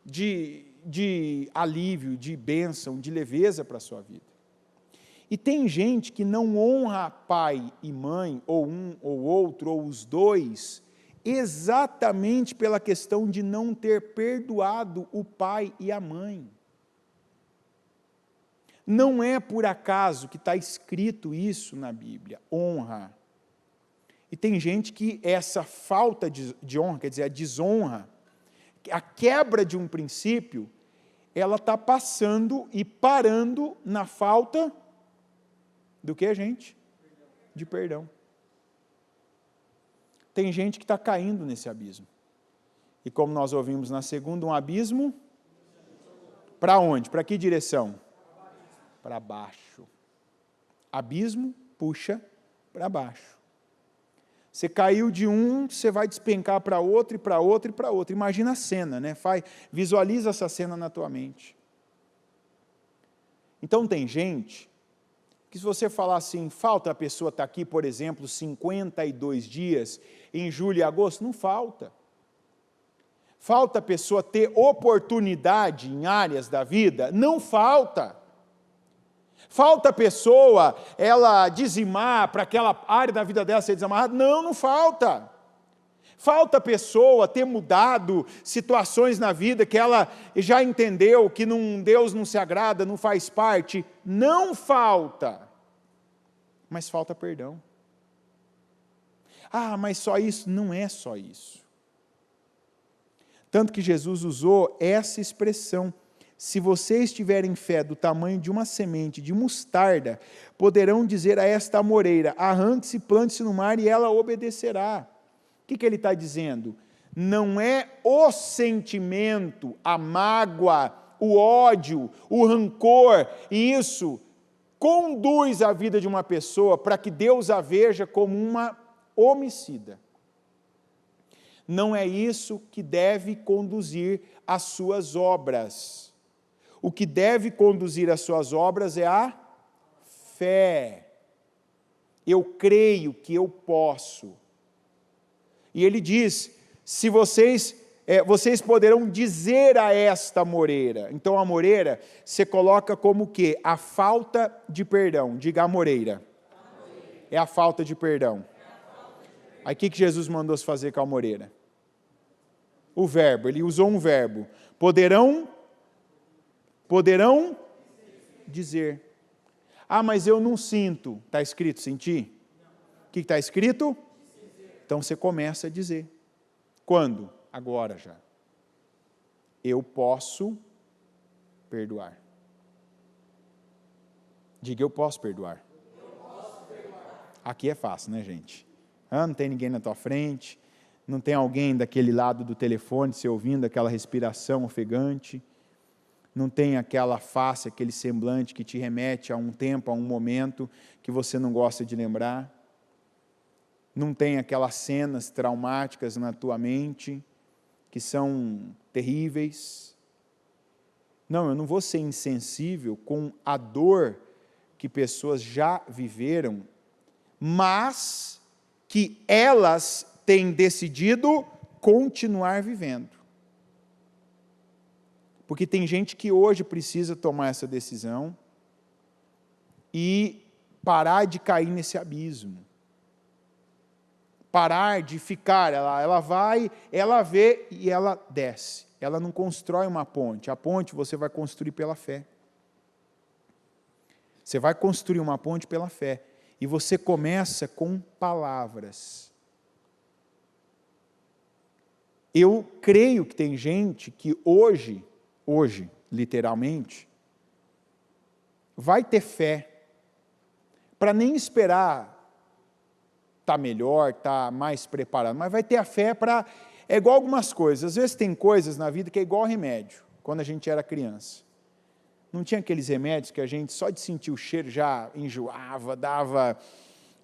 de alívio, de bênção, de leveza para a sua vida. E tem gente que não honra pai e mãe, ou um ou outro, ou os dois, exatamente pela questão de não ter perdoado o pai e a mãe. Não é por acaso que está escrito isso na Bíblia, honra. E tem gente que essa falta de honra, quer dizer, a desonra, a quebra de um princípio, ela está passando e parando na falta do que, gente? De perdão. Tem gente que está caindo nesse abismo. E como nós ouvimos na segunda, um abismo, para onde? Para que direção? Para baixo. Abismo puxa para baixo. Você caiu de um, você vai despencar para outro, e para outro, e para outro. Imagina a cena, né? Visualiza essa cena na tua mente. Então tem gente que se você falar assim, falta a pessoa estar aqui, por exemplo, 52 dias, em julho e agosto, não falta. Falta a pessoa ter oportunidade em áreas da vida? Não falta. Falta a pessoa, ela dizimar para aquela área da vida dela ser desamarrada? Não falta. Falta a pessoa ter mudado situações na vida que ela já entendeu que Deus não se agrada, não faz parte? Não falta. Mas falta perdão. Mas só isso? Não é só isso. Tanto que Jesus usou essa expressão, se vocês tiverem fé do tamanho de uma semente de mostarda, poderão dizer a esta amoreira, arranque-se, plante-se no mar, e ela obedecerá. O que ele está dizendo? Não é o sentimento, a mágoa, o ódio, o rancor, e isso conduz a vida de uma pessoa para que Deus a veja como uma homicida. Não é isso que deve conduzir as suas obras. O que deve conduzir as suas obras é a fé. Eu creio que eu posso. E ele diz, se vocês poderão dizer a esta amoreira. Então a amoreira, você coloca como o quê? A falta de perdão. Diga amoreira. É a falta de perdão. Aí o que Jesus mandou se fazer com a amoreira? O verbo, ele usou um verbo. Poderão dizer. Ah, mas eu não sinto. Está escrito sentir? O que está escrito? Então você começa a dizer. Quando? Agora já. Eu posso perdoar. Diga, eu posso perdoar. Aqui é fácil, né, gente? Não tem ninguém na tua frente, não tem alguém daquele lado do telefone se ouvindo aquela respiração ofegante, não tem aquela face, aquele semblante que te remete a um tempo, a um momento que você não gosta de lembrar, não tem aquelas cenas traumáticas na tua mente que são terríveis. Não, eu não vou ser insensível com a dor que pessoas já viveram, mas que elas têm decidido continuar vivendo. Porque tem gente que hoje precisa tomar essa decisão e parar de cair nesse abismo. Parar de ficar, ela vai, ela vê e ela desce. Ela não constrói uma ponte. A ponte você vai construir pela fé. Você vai construir uma ponte pela fé. E você começa com palavras. Eu creio que tem gente que hoje, literalmente, vai ter fé para nem esperar estar melhor, estar mais preparado, mas vai ter a fé para... É igual algumas coisas. Às vezes tem coisas na vida que é igual remédio, quando a gente era criança. Não tinha aqueles remédios que a gente só de sentir o cheiro já enjoava, dava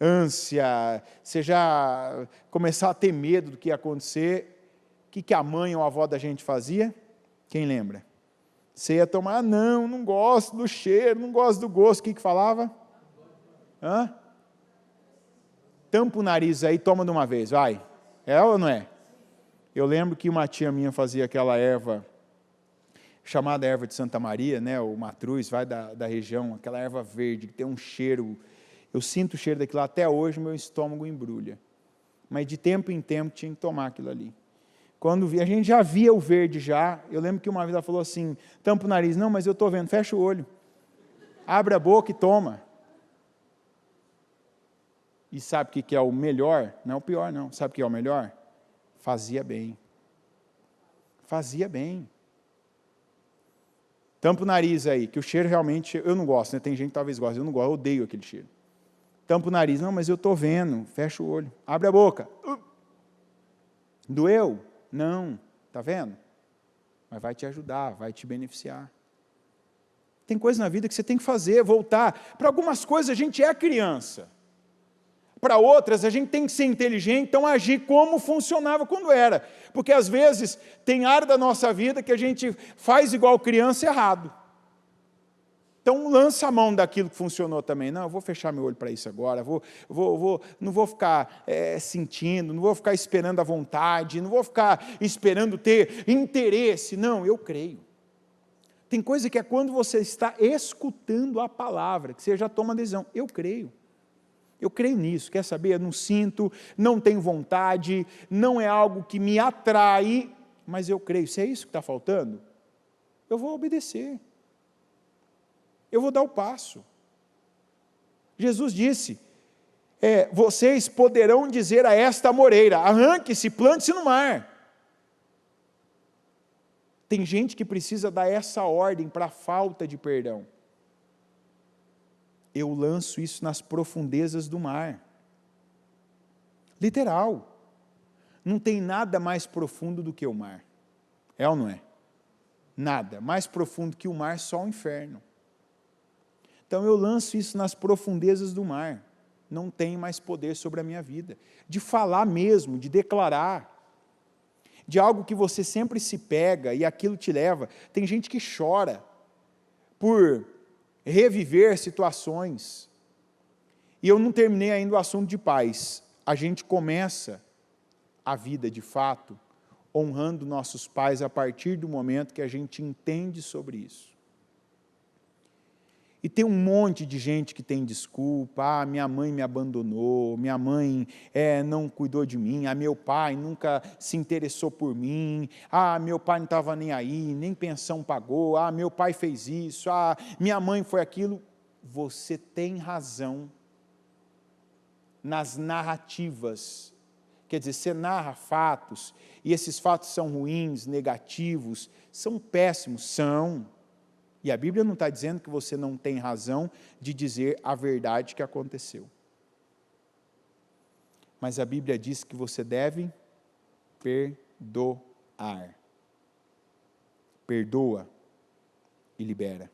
ânsia, você já começava a ter medo do que ia acontecer. O que a mãe ou a avó da gente fazia? Quem lembra? Você ia tomar, não gosto do cheiro, não gosto do gosto. O que falava? Tampa o nariz aí, toma de uma vez, vai. É ou não é? Eu lembro que uma tia minha fazia aquela erva, chamada erva de Santa Maria, né, o matruz, vai da região, aquela erva verde, que tem um cheiro, eu sinto o cheiro daquilo até hoje, meu estômago embrulha. Mas de tempo em tempo tinha que tomar aquilo ali. Quando a gente já via o verde já, eu lembro que uma vez ela falou assim, tampa o nariz, não, mas eu estou vendo, fecha o olho, abre a boca e toma. E sabe o que é o melhor? Não é o pior não, sabe o que é o melhor? Fazia bem. Fazia bem. Tampa o nariz aí, que o cheiro realmente, eu não gosto, né? Tem gente que talvez goste, eu não gosto, eu odeio aquele cheiro. Tampa o nariz, não, mas eu estou vendo, fecha o olho, abre a boca. Doeu? Não, está vendo? Mas vai te ajudar, vai te beneficiar. Tem coisa na vida que você tem que fazer, voltar. Para algumas coisas a gente é criança. Para outras, a gente tem que ser inteligente, então agir como funcionava quando era. Porque às vezes tem área da nossa vida que a gente faz igual criança errado. Então lança a mão daquilo que funcionou também. Não, eu vou fechar meu olho para isso agora, não vou ficar sentindo, não vou ficar esperando a vontade, não vou ficar esperando ter interesse. Não, eu creio. Tem coisa que é quando você está escutando a palavra, que você já toma decisão. Eu creio. Eu creio nisso, quer saber? Eu não sinto, não tenho vontade, não é algo que me atrai, mas eu creio. Se é isso que está faltando, eu vou obedecer. Eu vou dar o passo. Jesus disse, vocês poderão dizer a esta amoreira, arranque-se, plante-se no mar. Tem gente que precisa dar essa ordem para a falta de perdão. Eu lanço isso nas profundezas do mar. Literal. Não tem nada mais profundo do que o mar. É ou não é? Nada. Mais profundo que o mar, só o inferno. Então eu lanço isso nas profundezas do mar. Não tem mais poder sobre a minha vida. De falar mesmo, de declarar. De algo que você sempre se pega e aquilo te leva. Tem gente que chora por reviver situações. E eu não terminei ainda o assunto de pais. A gente começa a vida de fato honrando nossos pais a partir do momento que a gente entende sobre isso. E tem um monte de gente que tem desculpa, minha mãe me abandonou, minha mãe não cuidou de mim, meu pai nunca se interessou por mim, meu pai não estava nem aí, nem pensão pagou, meu pai fez isso, minha mãe foi aquilo. Você tem razão nas narrativas, quer dizer, você narra fatos, e esses fatos são ruins, negativos, são péssimos, são. E a Bíblia não está dizendo que você não tem razão de dizer a verdade que aconteceu. Mas a Bíblia diz que você deve perdoar. Perdoa e libera.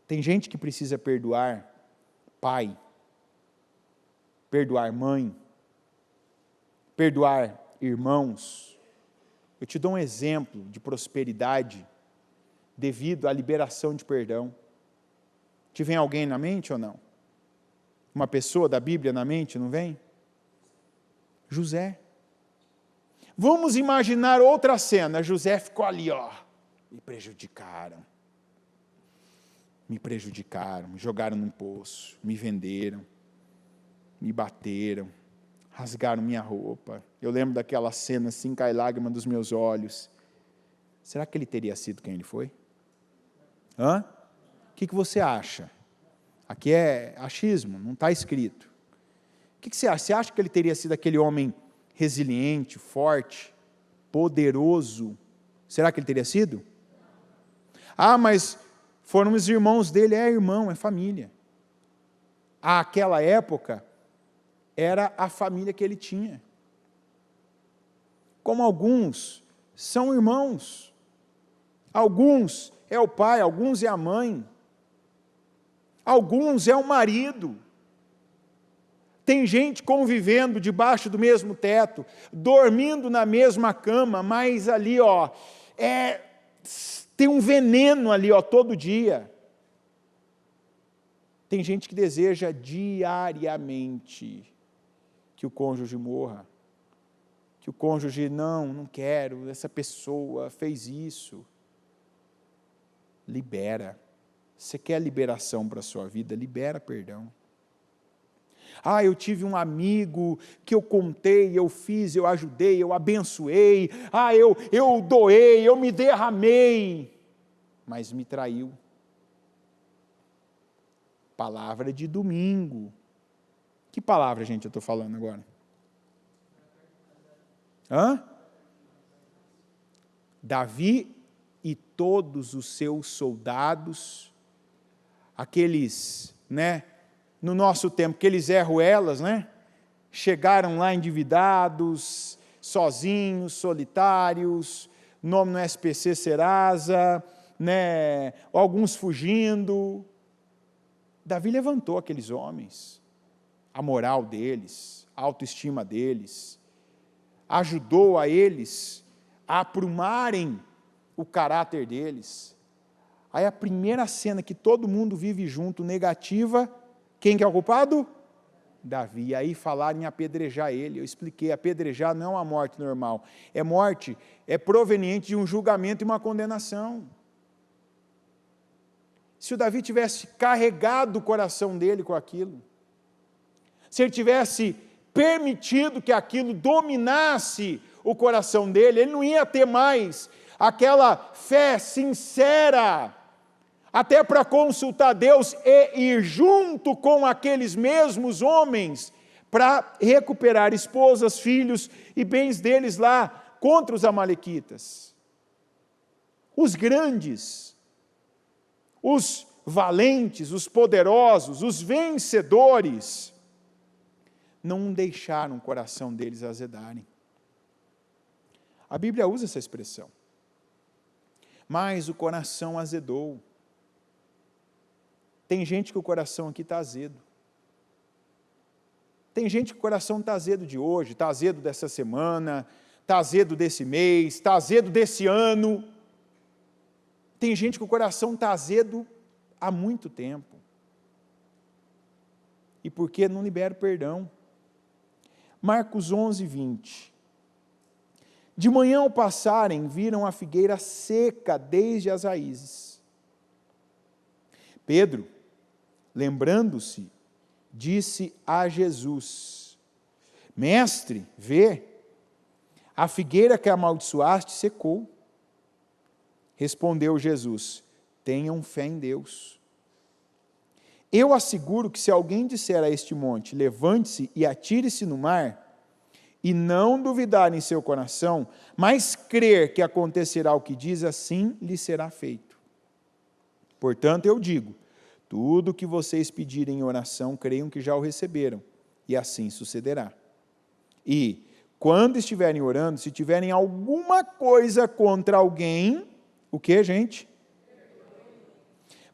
Tem gente que precisa perdoar pai, perdoar mãe, perdoar irmãos. Eu te dou um exemplo de prosperidade devido à liberação de perdão. Te vem alguém na mente ou não? Uma pessoa da Bíblia na mente, não vem? José. Vamos imaginar outra cena. José ficou ali, me prejudicaram, me jogaram num poço, me venderam, me bateram, rasgaram minha roupa. Eu lembro daquela cena assim, cai lágrima dos meus olhos. Será que ele teria sido quem ele foi? O que você acha? Aqui é achismo, não está escrito. O que você acha? Você acha que ele teria sido aquele homem resiliente, forte, poderoso? Será que ele teria sido? Mas foram os irmãos dele. É irmão, é família. Àquela época, era a família que ele tinha. Como alguns são irmãos, alguns é o pai, alguns é a mãe, alguns é o marido. Tem gente convivendo debaixo do mesmo teto, dormindo na mesma cama, mas ali, tem um veneno ali, todo dia. Tem gente que deseja diariamente que o cônjuge morra, que o cônjuge, não quero, essa pessoa fez isso. Libera. Você quer liberação para a sua vida? Libera perdão. Eu tive um amigo que eu contei, eu fiz, eu ajudei, eu abençoei, eu doei, eu me derramei, mas me traiu. Palavra de domingo. Que palavra, gente, eu estou falando agora? Davi e todos os seus soldados, aqueles, no nosso tempo, aqueles Zé Ruelas, chegaram lá endividados, sozinhos, solitários, nome no SPC Serasa, alguns fugindo. Davi levantou aqueles homens, a moral deles, a autoestima deles, ajudou a eles a aprumarem o caráter deles. Aí a primeira cena que todo mundo vive junto, negativa, quem que é o culpado? Davi. Aí falaram em apedrejar ele. Eu expliquei, apedrejar não é uma morte normal. Morte é proveniente de um julgamento e uma condenação. Se o Davi tivesse carregado o coração dele com aquilo, se ele tivesse permitido que aquilo dominasse o coração dele, ele não ia ter mais aquela fé sincera, até para consultar Deus e ir junto com aqueles mesmos homens para recuperar esposas, filhos e bens deles lá contra os amalequitas. os grandes, os valentes, os poderosos, os vencedores, não deixaram o coração deles azedarem. A Bíblia usa essa expressão. Mas o coração azedou. Tem gente que o coração aqui está azedo. Tem gente que o coração está azedo de hoje, está azedo dessa semana, está azedo desse mês, está azedo desse ano. Tem gente que o coração está azedo há muito tempo. E por que não libera o perdão? Marcos 11, 20. De manhã ao passarem, viram a figueira seca desde as raízes. Pedro, lembrando-se, disse a Jesus: Mestre, vê, a figueira que amaldiçoaste secou. Respondeu Jesus: tenham fé em Deus. Eu asseguro que se alguém disser a este monte, levante-se e atire-se no mar, e não duvidar em seu coração, mas crer que acontecerá o que diz, assim lhe será feito. Portanto, eu digo, tudo o que vocês pedirem em oração, creiam que já o receberam, e assim sucederá. E, quando estiverem orando, se tiverem alguma coisa contra alguém, o que, gente?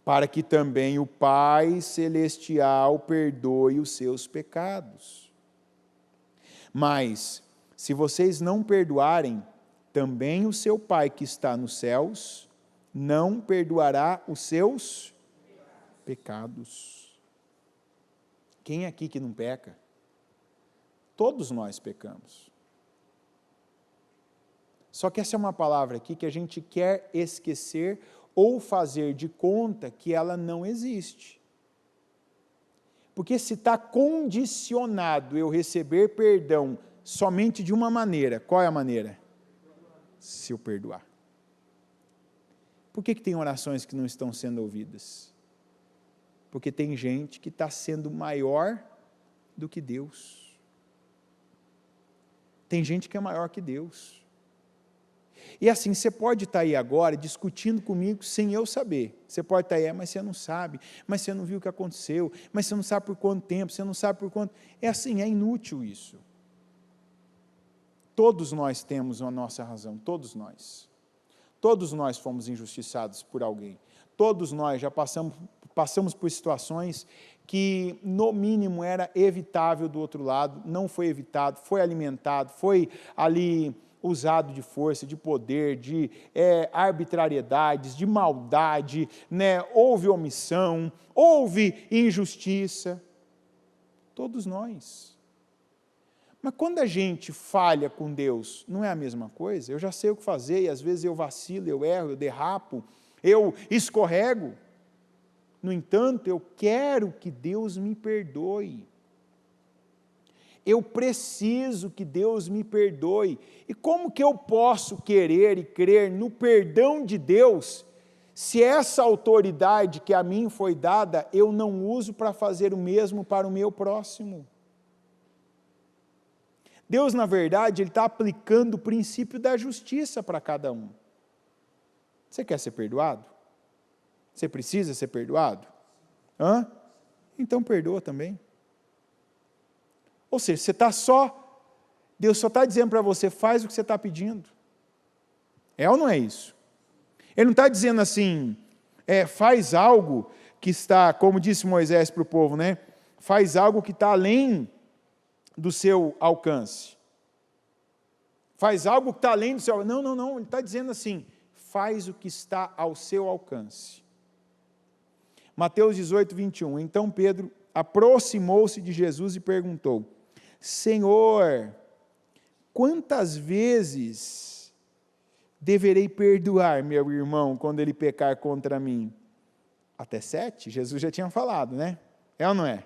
Para que também o Pai Celestial perdoe os seus pecados. Mas, se vocês não perdoarem, também o seu Pai que está nos céus não perdoará os seus pecados. Quem aqui que não peca? Todos nós pecamos. Só que essa é uma palavra aqui que a gente quer esquecer ou fazer de conta que ela não existe. Porque se está condicionado eu receber perdão somente de uma maneira, qual é a maneira? Se eu perdoar. Por que tem orações que não estão sendo ouvidas? Porque tem gente que está sendo maior do que Deus. Tem gente que é maior que Deus. E assim, você pode estar aí agora discutindo comigo sem eu saber. Você pode estar aí, mas você não sabe, mas você não viu o que aconteceu, mas você não sabe por quanto tempo, você não sabe por quanto... É assim, é inútil isso. Todos nós temos a nossa razão, todos nós. Todos nós fomos injustiçados por alguém. Todos nós já passamos por situações que, no mínimo, era evitável do outro lado, não foi evitado, foi alimentado, foi ali usado de força, de poder, de arbitrariedades, de maldade, né? Houve omissão, houve injustiça. Todos nós. Mas quando a gente falha com Deus, não é a mesma coisa? Eu já sei o que fazer, e às vezes eu vacilo, eu erro, eu derrapo, eu escorrego. No entanto, eu quero que Deus me perdoe. Eu preciso que Deus me perdoe. E como que eu posso querer e crer no perdão de Deus, se essa autoridade que a mim foi dada, eu não uso para fazer o mesmo para o meu próximo? Deus, na verdade, Ele está aplicando o princípio da justiça para cada um. Você quer ser perdoado? Você precisa ser perdoado? Hã? Então perdoa também. Ou seja, Deus só está dizendo para você, faz o que você está pedindo. É ou não é isso? Ele não está dizendo assim, faz algo que está, como disse Moisés para o povo, né? Faz algo que está além do seu alcance. Faz algo que está além do seu alcance. Não, ele está dizendo assim, faz o que está ao seu alcance. Mateus 18, 21. Então Pedro aproximou-se de Jesus e perguntou, Senhor, quantas vezes deverei perdoar meu irmão quando ele pecar contra mim? Até 7? Jesus já tinha falado, né? É ou não é?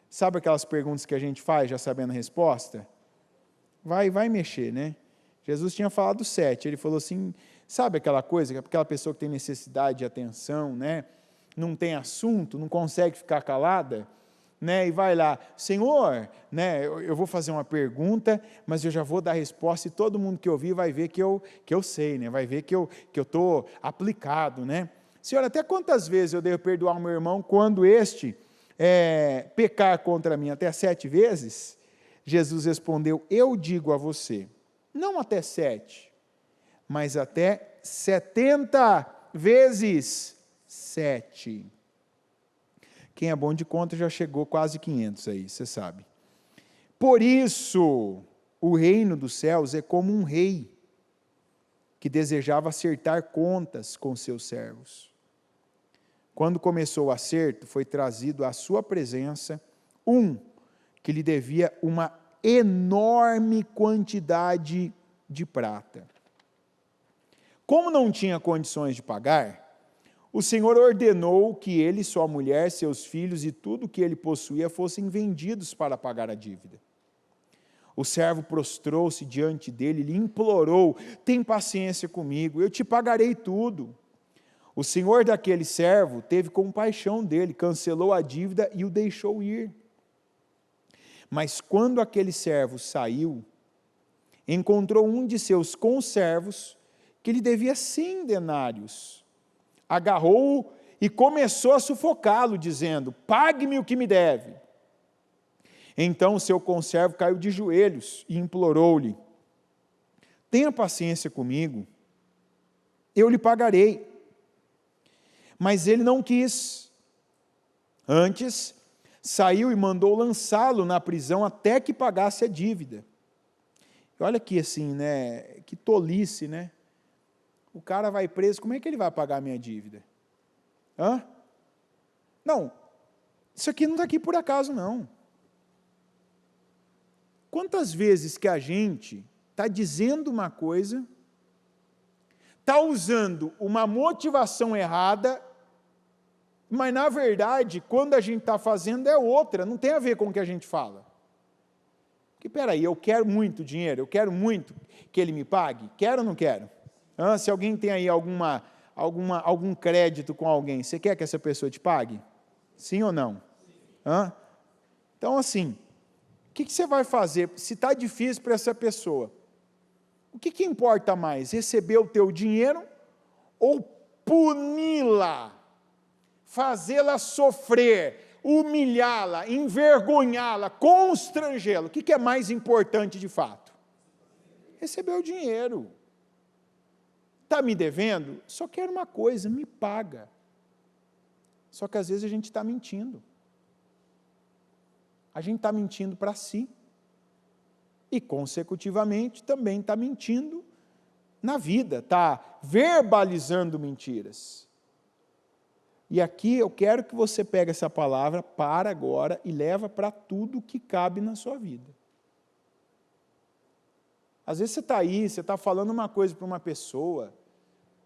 Sabe aquelas perguntas que a gente faz já sabendo a resposta? Vai mexer, né? Jesus tinha falado 7, ele falou assim, sabe aquela coisa, aquela pessoa que tem necessidade de atenção, né? Não tem assunto, não consegue ficar calada, né, e vai lá, Senhor, né, eu vou fazer uma pergunta, mas eu já vou dar a resposta, e todo mundo que ouvir vai ver que eu sei, né, vai ver que eu estou aplicado, né? Senhor, até quantas vezes eu devo perdoar o meu irmão quando este pecar contra mim? Até 7 vezes? Jesus respondeu, eu digo a você, não até 7, mas até 70 vezes 7. Quem é bom de conta já chegou quase 500 aí, você sabe. Por isso, o reino dos céus é como um rei que desejava acertar contas com seus servos. Quando começou o acerto, foi trazido à sua presença um que lhe devia uma enorme quantidade de prata. Como não tinha condições de pagar, o Senhor ordenou que ele, sua mulher, seus filhos e tudo que ele possuía fossem vendidos para pagar a dívida. O servo prostrou-se diante dele e lhe implorou, tem paciência comigo, eu te pagarei tudo. O senhor daquele servo teve compaixão dele, cancelou a dívida e o deixou ir. Mas quando aquele servo saiu, encontrou um de seus conservos que lhe devia 100 denários. Agarrou-o e começou a sufocá-lo, dizendo, pague-me o que me deve. Então o seu conservo caiu de joelhos e implorou-lhe, tenha paciência comigo, eu lhe pagarei. Mas ele não quis. Antes, saiu e mandou lançá-lo na prisão até que pagasse a dívida. E olha aqui assim, né, que tolice, né? O cara vai preso, como é que ele vai pagar a minha dívida? Hã? Não, isso aqui não está aqui por acaso, não. Quantas vezes que a gente está dizendo uma coisa, está usando uma motivação errada, mas na verdade, quando a gente está fazendo é outra, não tem a ver com o que a gente fala. Porque, peraí, eu quero muito dinheiro, eu quero muito que ele me pague, quero ou não quero? Se alguém tem aí algum crédito com alguém, você quer que essa pessoa te pague? Sim ou não? Sim. Então, assim, o que você vai fazer? Se está difícil para essa pessoa, o que importa mais? Receber o teu dinheiro ou puni-la? Fazê-la sofrer, humilhá-la, envergonhá-la, constrangê-la? O que é mais importante de fato? Receber o dinheiro. Está me devendo? Só quero uma coisa, me paga. Só que às vezes a gente está mentindo. A gente está mentindo para si. E, consecutivamente, também está mentindo na vida, está verbalizando mentiras. E aqui eu quero que você pegue essa palavra, para agora, e leva para tudo que cabe na sua vida. Às vezes você está aí, você está falando uma coisa para uma pessoa,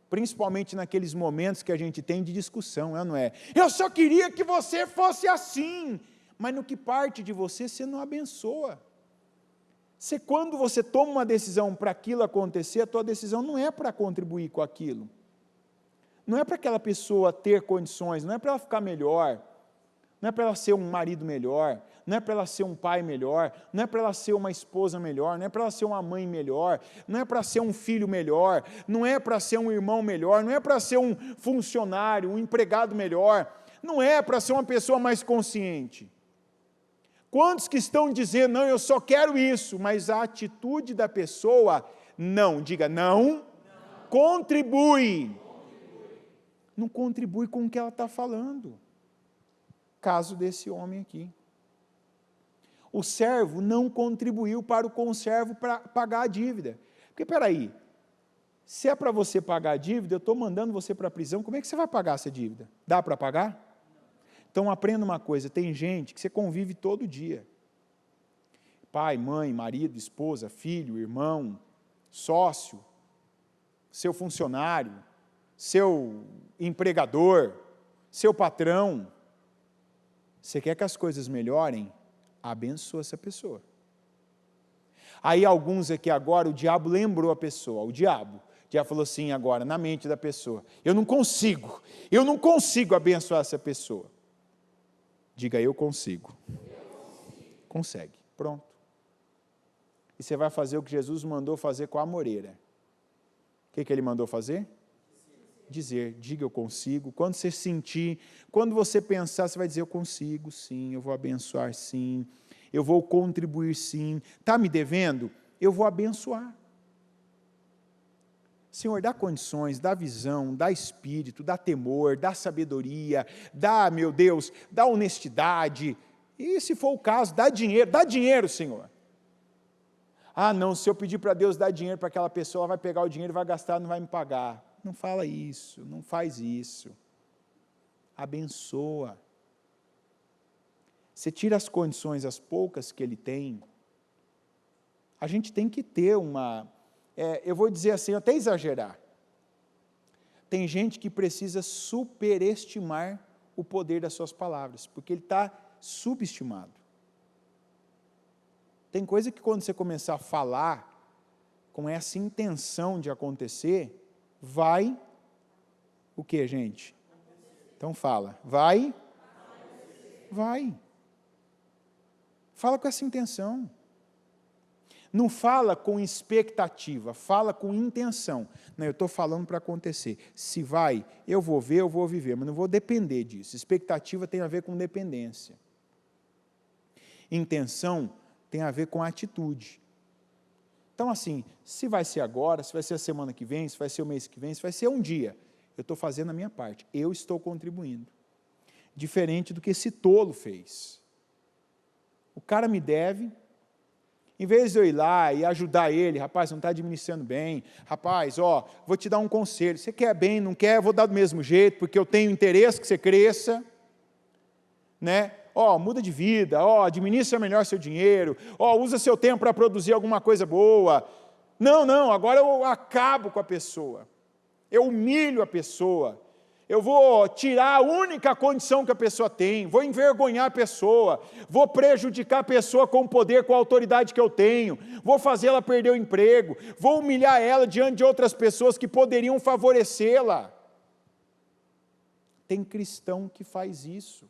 principalmente naqueles momentos que a gente tem de discussão, não é? Eu só queria que você fosse assim, mas no que parte de você, você não abençoa. Quando você toma uma decisão para aquilo acontecer, a tua decisão não é para contribuir com aquilo. Não é para aquela pessoa ter condições, não é para ela ficar melhor, não é para ela ser um marido melhor, não é para ela ser um pai melhor, não é para ela ser uma esposa melhor, não é para ela ser uma mãe melhor, não é para ser um filho melhor, não é para ser um irmão melhor, não é para ser um funcionário, um empregado melhor, não é para ser uma pessoa mais consciente. Quantos que estão dizendo, não, eu só quero isso, mas a atitude da pessoa, não, diga não, contribui. Não contribui com o que ela está falando. Caso desse homem aqui. O servo não contribuiu para o conservo para pagar a dívida. Porque, peraí, se é para você pagar a dívida, eu estou mandando você para a prisão, como é que você vai pagar essa dívida? Dá para pagar? Então, aprenda uma coisa, tem gente que você convive todo dia. Pai, mãe, marido, esposa, filho, irmão, sócio, seu funcionário, seu empregador, seu patrão. Você quer que as coisas melhorem? Abençoa essa pessoa. Aí alguns aqui agora, o diabo lembrou a pessoa, o diabo já falou assim agora, na mente da pessoa, eu não consigo abençoar essa pessoa. Diga, eu consigo. Consegue. Pronto. E você vai fazer o que Jesus mandou fazer com a amoreira. O que ele mandou fazer? Dizer, diga eu consigo. Quando você sentir, quando você pensar, você vai dizer eu consigo sim, eu vou abençoar sim, eu vou contribuir sim. Está me devendo? Eu vou abençoar. Senhor, dá condições, dá visão, dá espírito, dá temor, dá sabedoria, dá, meu Deus, dá honestidade. E se for o caso, dá dinheiro, Senhor. Ah, não, se eu pedir para Deus dar dinheiro para aquela pessoa, ela vai pegar o dinheiro, vai gastar, não vai me pagar. Não fala isso, não faz isso. Abençoa. Você tira as condições, as poucas que ele tem. A gente tem que ter eu vou dizer assim, até exagerar. Tem gente que precisa superestimar o poder das suas palavras, porque ele está subestimado. Tem coisa que quando você começar a falar com essa intenção de acontecer, vai, o que, gente? Então fala, vai. Fala com essa intenção. Não fala com expectativa, fala com intenção. Não, eu estou falando para acontecer. Se vai, eu vou ver, eu vou viver, mas não vou depender disso. Expectativa tem a ver com dependência. Intenção tem a ver com atitude. Então, assim, se vai ser agora, se vai ser a semana que vem, se vai ser o mês que vem, se vai ser um dia, eu estou fazendo a minha parte, eu estou contribuindo. Diferente do que esse tolo fez. O cara me deve, em vez de eu ir lá e ajudar ele, rapaz, não está administrando bem, rapaz, vou te dar um conselho, você quer bem, não quer, eu vou dar do mesmo jeito, porque eu tenho interesse que você cresça, né? Muda de vida, administra melhor seu dinheiro, usa seu tempo para produzir alguma coisa boa. Não, agora eu acabo com a pessoa, eu humilho a pessoa, eu vou tirar a única condição que a pessoa tem, vou envergonhar a pessoa, vou prejudicar a pessoa com o poder, com a autoridade que eu tenho, vou fazer ela perder o emprego, vou humilhar ela diante de outras pessoas que poderiam favorecê-la. Tem cristão que faz isso.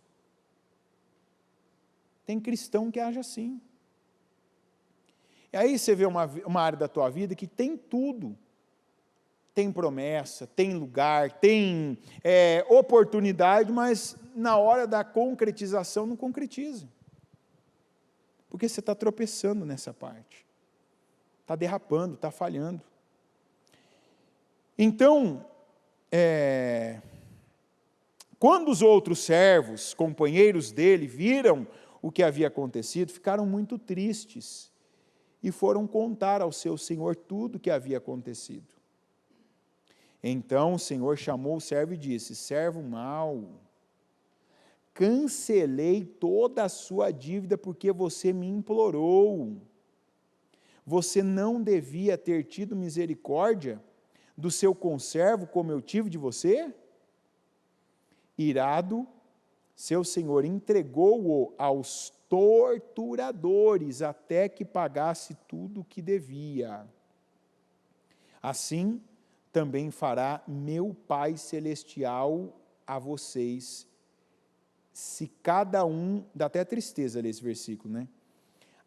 Tem cristão que age assim. E aí você vê uma área da tua vida que tem tudo. Tem promessa, tem lugar, tem oportunidade, mas na hora da concretização não concretiza. Porque você está tropeçando nessa parte. Está derrapando, está falhando. Então, quando os outros servos, companheiros dele, viram o que havia acontecido, ficaram muito tristes e foram contar ao seu senhor tudo o que havia acontecido. Então o senhor chamou o servo e disse: servo mau, cancelei toda a sua dívida porque você me implorou. Você não devia ter tido misericórdia do seu conservo como eu tive de você? Irado, seu senhor entregou-o aos torturadores até que pagasse tudo o que devia. Assim, também fará meu Pai Celestial a vocês, se cada um, dá até tristeza ler esse versículo, né?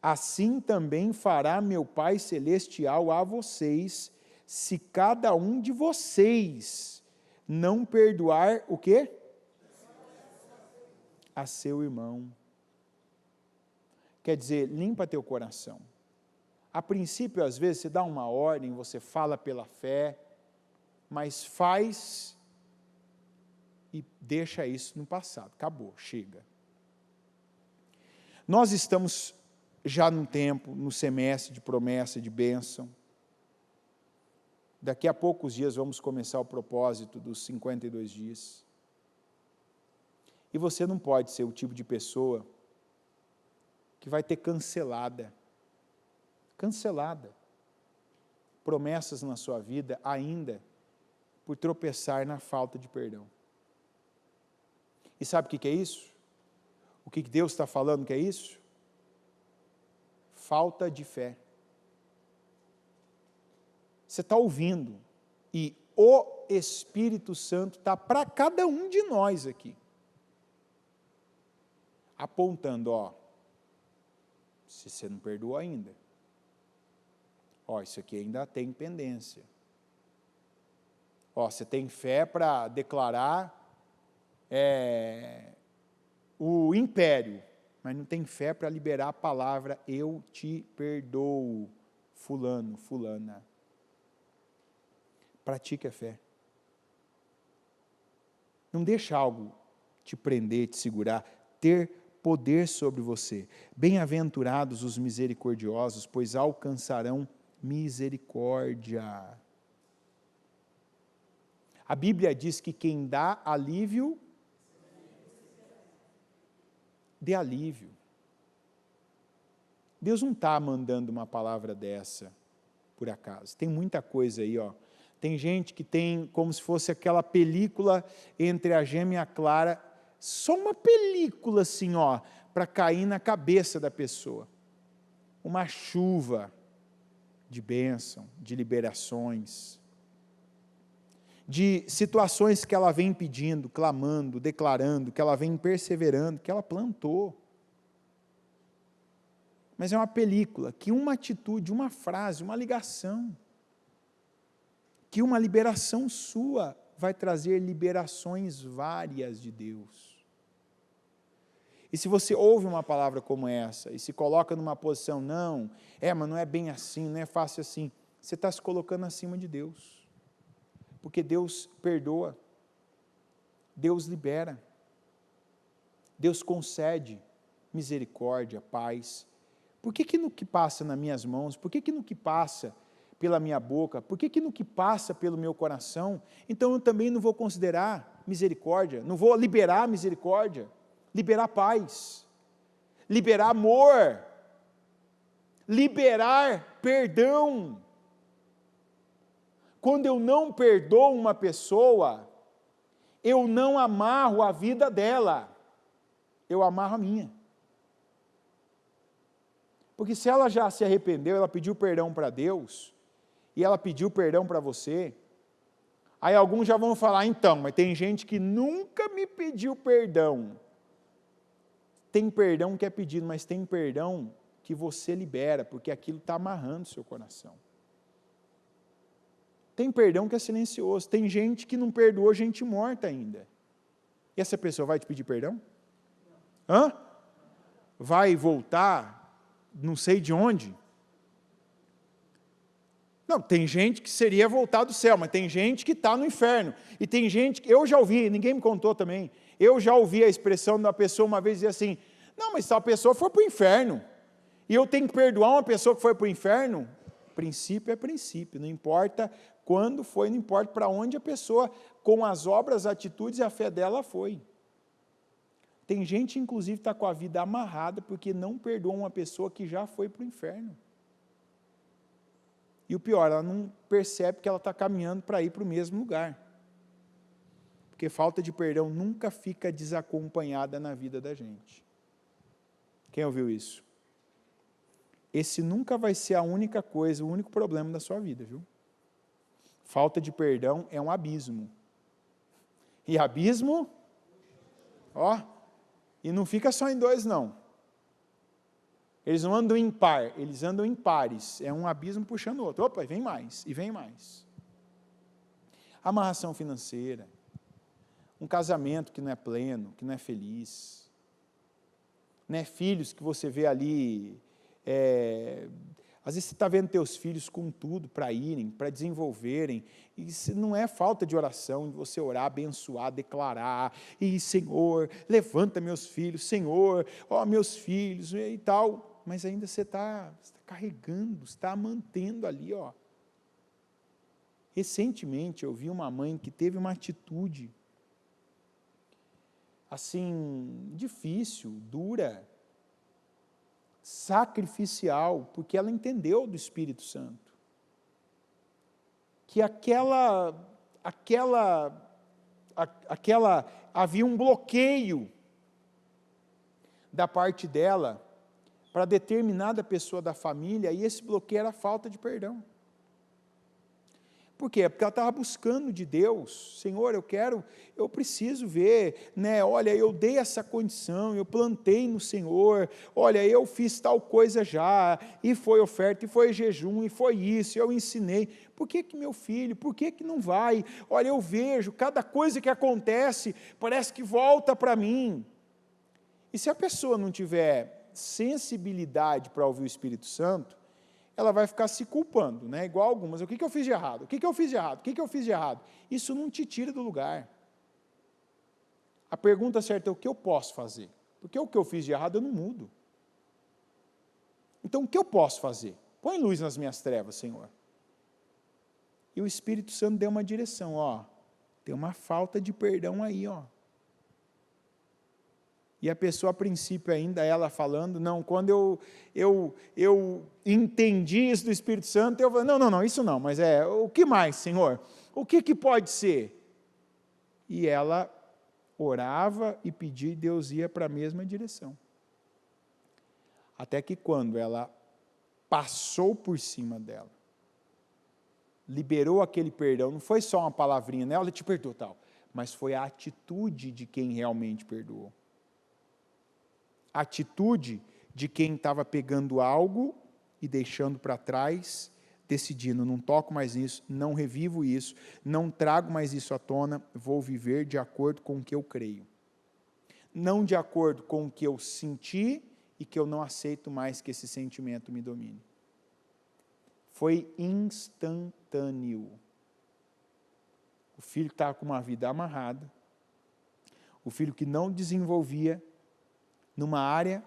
Assim também fará meu Pai Celestial a vocês, se cada um de vocês não perdoar o quê? A seu irmão. Quer dizer, limpa teu coração. A princípio, às vezes, você dá uma ordem, você fala pela fé, mas faz e deixa isso no passado. Acabou, chega. Nós estamos já num tempo, no semestre de promessa, de bênção. Daqui a poucos dias vamos começar o propósito dos 52 dias. E você não pode ser o tipo de pessoa que vai ter cancelada promessas na sua vida ainda por tropeçar na falta de perdão. E sabe o que é isso? O que Deus está falando que é isso? Falta de fé. Você está ouvindo e o Espírito Santo está para cada um de nós aqui. apontando, ó, se você não perdoou ainda, ó, isso aqui ainda tem pendência. Ó, você tem fé para declarar o império, mas não tem fé para liberar a palavra, eu te perdoo, fulano, fulana. Pratique a fé. Não deixa algo te prender, te segurar, ter poder sobre você. Bem-aventurados os misericordiosos, pois alcançarão misericórdia. A Bíblia diz que quem dá alívio, dê alívio. Deus não está mandando uma palavra dessa por acaso. Tem muita coisa aí, ó. Tem gente que tem como se fosse aquela película entre a gema e a clara, só uma película assim, ó, para cair na cabeça da pessoa. Uma chuva de bênção, de liberações, de situações que ela vem pedindo, clamando, declarando, que ela vem perseverando, que ela plantou. Mas é uma película, que uma atitude, uma frase, uma ligação, que uma liberação sua vai trazer liberações várias de Deus. E se você ouve uma palavra como essa, e se coloca numa posição, não, mas não é bem assim, não é fácil assim, você está se colocando acima de Deus. Porque Deus perdoa, Deus libera, Deus concede misericórdia, paz. Por que no que passa nas minhas mãos, por que no que passa pela minha boca, por que no que passa pelo meu coração, então eu também não vou considerar misericórdia, não vou liberar misericórdia, liberar paz, liberar amor, liberar perdão. Quando eu não perdoo uma pessoa, eu não amarro a vida dela, eu amarro a minha. Porque se ela já se arrependeu, ela pediu perdão para Deus, e ela pediu perdão para você, aí alguns já vão falar, então, mas tem gente que nunca me pediu perdão. Tem perdão que é pedido, mas tem perdão que você libera, porque aquilo está amarrando o seu coração. Tem perdão que é silencioso, tem gente que não perdoou gente morta ainda. E essa pessoa vai te pedir perdão? Vai voltar, não sei de onde? Não, tem gente que seria voltar do céu, mas tem gente que está no inferno. E tem gente que, eu já ouvi, ninguém me contou também, eu já ouvi a expressão da pessoa uma vez dizer assim, não, mas se a pessoa for para o inferno, e eu tenho que perdoar uma pessoa que foi para o inferno, princípio é princípio, não importa quando foi, não importa para onde a pessoa, com as obras, atitudes e a fé dela foi. Tem gente, inclusive, que está com a vida amarrada, porque não perdoa uma pessoa que já foi para o inferno. E o pior, ela não percebe que ela está caminhando para ir para o mesmo lugar. Porque falta de perdão nunca fica desacompanhada na vida da gente. Quem ouviu isso? Esse nunca vai ser a única coisa, o único problema da sua vida, viu? Falta de perdão é um abismo. E abismo, e não fica só em dois, não. Eles não andam em par, eles andam em pares. É um abismo puxando o outro. Opa, vem mais, e vem mais. Amarração financeira. Um casamento que não é pleno, que não é feliz. Né? Filhos que você vê ali... às vezes você está vendo teus filhos com tudo para irem, para desenvolverem, e isso não é falta de oração, de você orar, abençoar, declarar, e Senhor, levanta meus filhos, Senhor, meus filhos, e tal, mas ainda você está carregando, está mantendo ali, Recentemente eu vi uma mãe que teve uma atitude, assim, difícil, dura, sacrificial, porque ela entendeu do Espírito Santo, que havia um bloqueio da parte dela para determinada pessoa da família, e esse bloqueio era a falta de perdão. Por quê? Porque ela estava buscando de Deus. Senhor, eu preciso ver, né? Olha, eu dei essa condição, eu plantei no Senhor, olha, eu fiz tal coisa já, e foi oferta, e foi jejum, e foi isso, eu ensinei. Por que meu filho, por que não vai? Olha, eu vejo, cada coisa que acontece, parece que volta para mim. E se a pessoa não tiver sensibilidade para ouvir o Espírito Santo, ela vai ficar se culpando, né? Igual algumas. O que eu fiz de errado? O que eu fiz de errado? O que eu fiz de errado? Isso não te tira do lugar. A pergunta certa é o que eu posso fazer? Porque o que eu fiz de errado eu não mudo. Então o que eu posso fazer? Põe luz nas minhas trevas, Senhor. E o Espírito Santo deu uma direção, ó. Tem uma falta de perdão aí, ó. E a pessoa, a princípio ainda, ela falando, não, quando eu entendi isso do Espírito Santo, eu falei, não, isso não, mas o que mais, Senhor? O que pode ser? E ela orava e pedia, e Deus ia para a mesma direção. Até que quando ela passou por cima dela, liberou aquele perdão, não foi só uma palavrinha, né? Ela te perdoou, tal, mas foi a atitude de quem realmente perdoou. A atitude de quem estava pegando algo e deixando para trás, decidindo, não toco mais nisso, não revivo isso, não trago mais isso à tona, vou viver de acordo com o que eu creio. Não de acordo com o que eu senti e que eu não aceito mais que esse sentimento me domine. Foi instantâneo. O filho estava com uma vida amarrada, o filho que não desenvolvia, numa área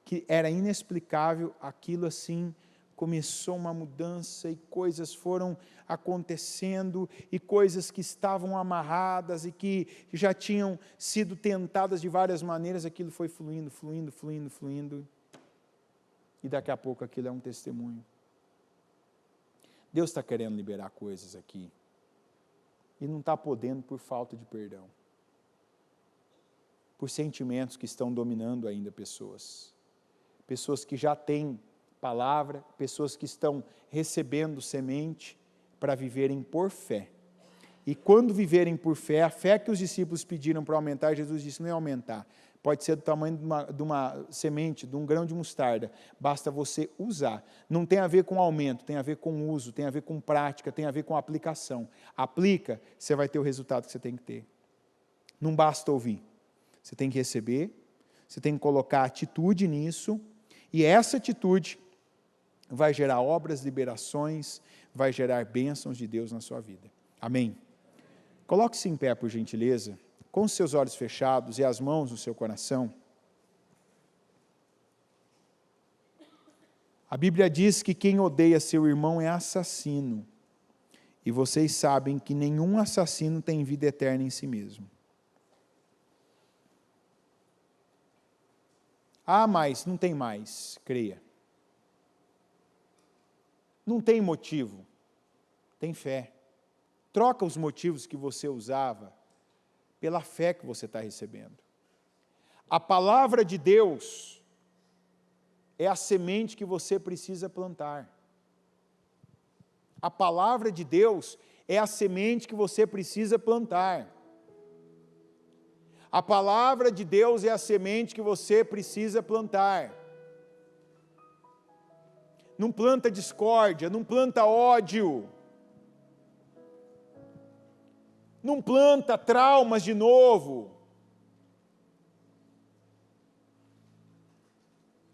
que era inexplicável, aquilo assim, começou uma mudança e coisas foram acontecendo, e coisas que estavam amarradas e que já tinham sido tentadas de várias maneiras, aquilo foi fluindo, e daqui a pouco aquilo é um testemunho. Deus está querendo liberar coisas aqui, e não está podendo por falta de perdão. Por sentimentos que estão dominando ainda pessoas. Pessoas que já têm palavra, pessoas que estão recebendo semente para viverem por fé. E quando viverem por fé, a fé que os discípulos pediram para aumentar, Jesus disse, não é aumentar. Pode ser do tamanho de uma semente, de um grão de mostarda. Basta você usar. Não tem a ver com aumento, tem a ver com uso, tem a ver com prática, tem a ver com aplicação. Aplica, você vai ter o resultado que você tem que ter. Não basta ouvir. Você tem que receber, você tem que colocar atitude nisso, e essa atitude vai gerar obras, liberações, vai gerar bênçãos de Deus na sua vida. Amém? Coloque-se em pé, por gentileza, com os seus olhos fechados e as mãos no seu coração. A Bíblia diz que quem odeia seu irmão é assassino, e vocês sabem que nenhum assassino tem vida eterna em si mesmo. Ah, mas não tem mais, creia. Não tem motivo, tem fé. Troca os motivos que você usava pela fé que você está recebendo. A palavra de Deus é a semente que você precisa plantar. A palavra de Deus é a semente que você precisa plantar. A palavra de Deus é a semente que você precisa plantar. Não planta discórdia, não planta ódio. Não planta traumas de novo.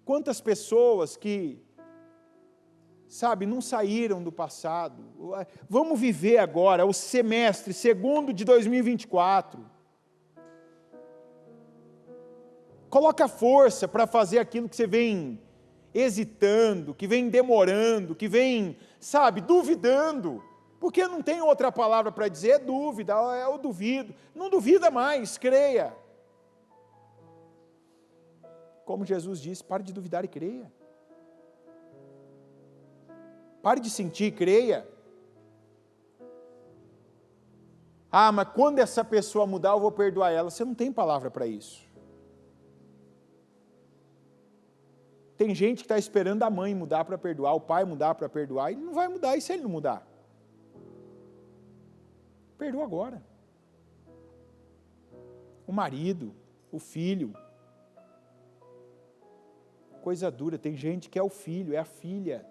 Quantas pessoas que, não saíram do passado. Vamos viver agora o semestre segundo de 2024. Coloca força para fazer aquilo que você vem hesitando, que vem demorando, que vem, duvidando. Porque não tem outra palavra para dizer, é dúvida, eu duvido. Não duvida mais, creia. Como Jesus disse, pare de duvidar e creia. Pare de sentir e creia. Ah, mas quando essa pessoa mudar, eu vou perdoar ela. Você não tem palavra para isso. Tem gente que está esperando a mãe mudar para perdoar, o pai mudar para perdoar, e não vai mudar, e se ele não mudar? perdoa agora. O marido, o filho. Coisa dura, tem gente que é o filho, é a filha.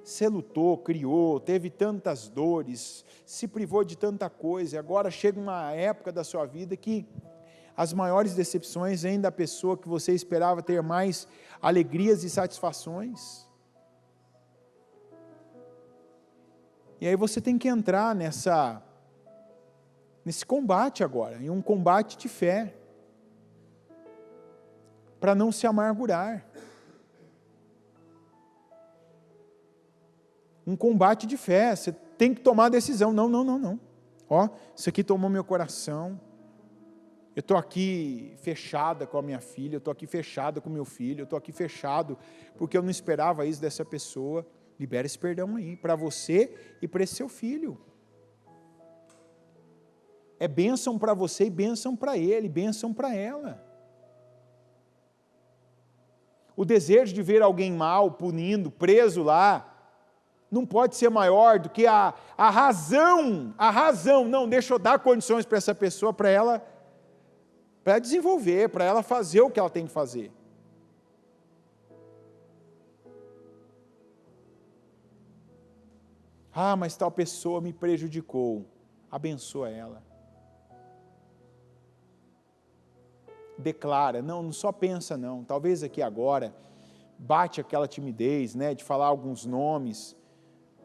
Você lutou, criou, teve tantas dores, se privou de tanta coisa, e agora chega uma época da sua vida que as maiores decepções vêm da pessoa que você esperava ter mais alegrias e satisfações. E aí você tem que entrar nesse combate agora, em um combate de fé, para não se amargurar. Um combate de fé, você tem que tomar a decisão, não. Ó, isso aqui tomou meu coração, eu estou aqui fechada com a minha filha, eu estou aqui fechada com o meu filho, eu estou aqui fechado, porque eu não esperava isso dessa pessoa. Libera esse perdão aí, para você e para esse seu filho. É bênção para você e bênção para ele, bênção para ela. O desejo de ver alguém mal, punindo, preso lá, não pode ser maior do que a razão, não, deixa eu dar condições para essa pessoa, para ela desenvolver, para ela fazer o que ela tem que fazer. Ah, mas tal pessoa me prejudicou. Abençoa ela. Declara, não só pensa não. Talvez aqui agora, bate aquela timidez, né, de falar alguns nomes,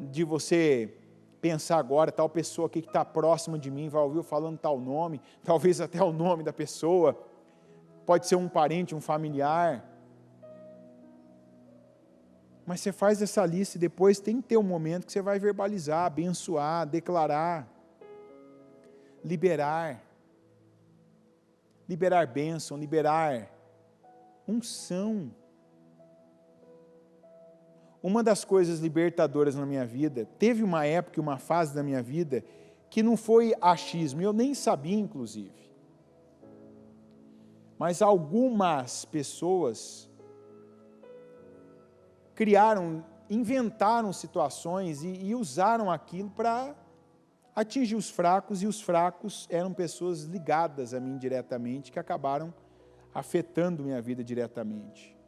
de você pensar agora, tal pessoa aqui que está próxima de mim, vai ouvir eu falando tal nome, talvez até o nome da pessoa, pode ser um parente, um familiar. Mas você faz essa lista e depois tem que ter um momento que você vai verbalizar, abençoar, declarar, liberar bênção, liberar unção. Uma das coisas libertadoras na minha vida, teve uma época, uma fase da minha vida, que não foi achismo, eu nem sabia inclusive. Mas algumas pessoas inventaram situações e usaram aquilo para atingir os fracos, e os fracos eram pessoas ligadas a mim diretamente, que acabaram afetando minha vida diretamente.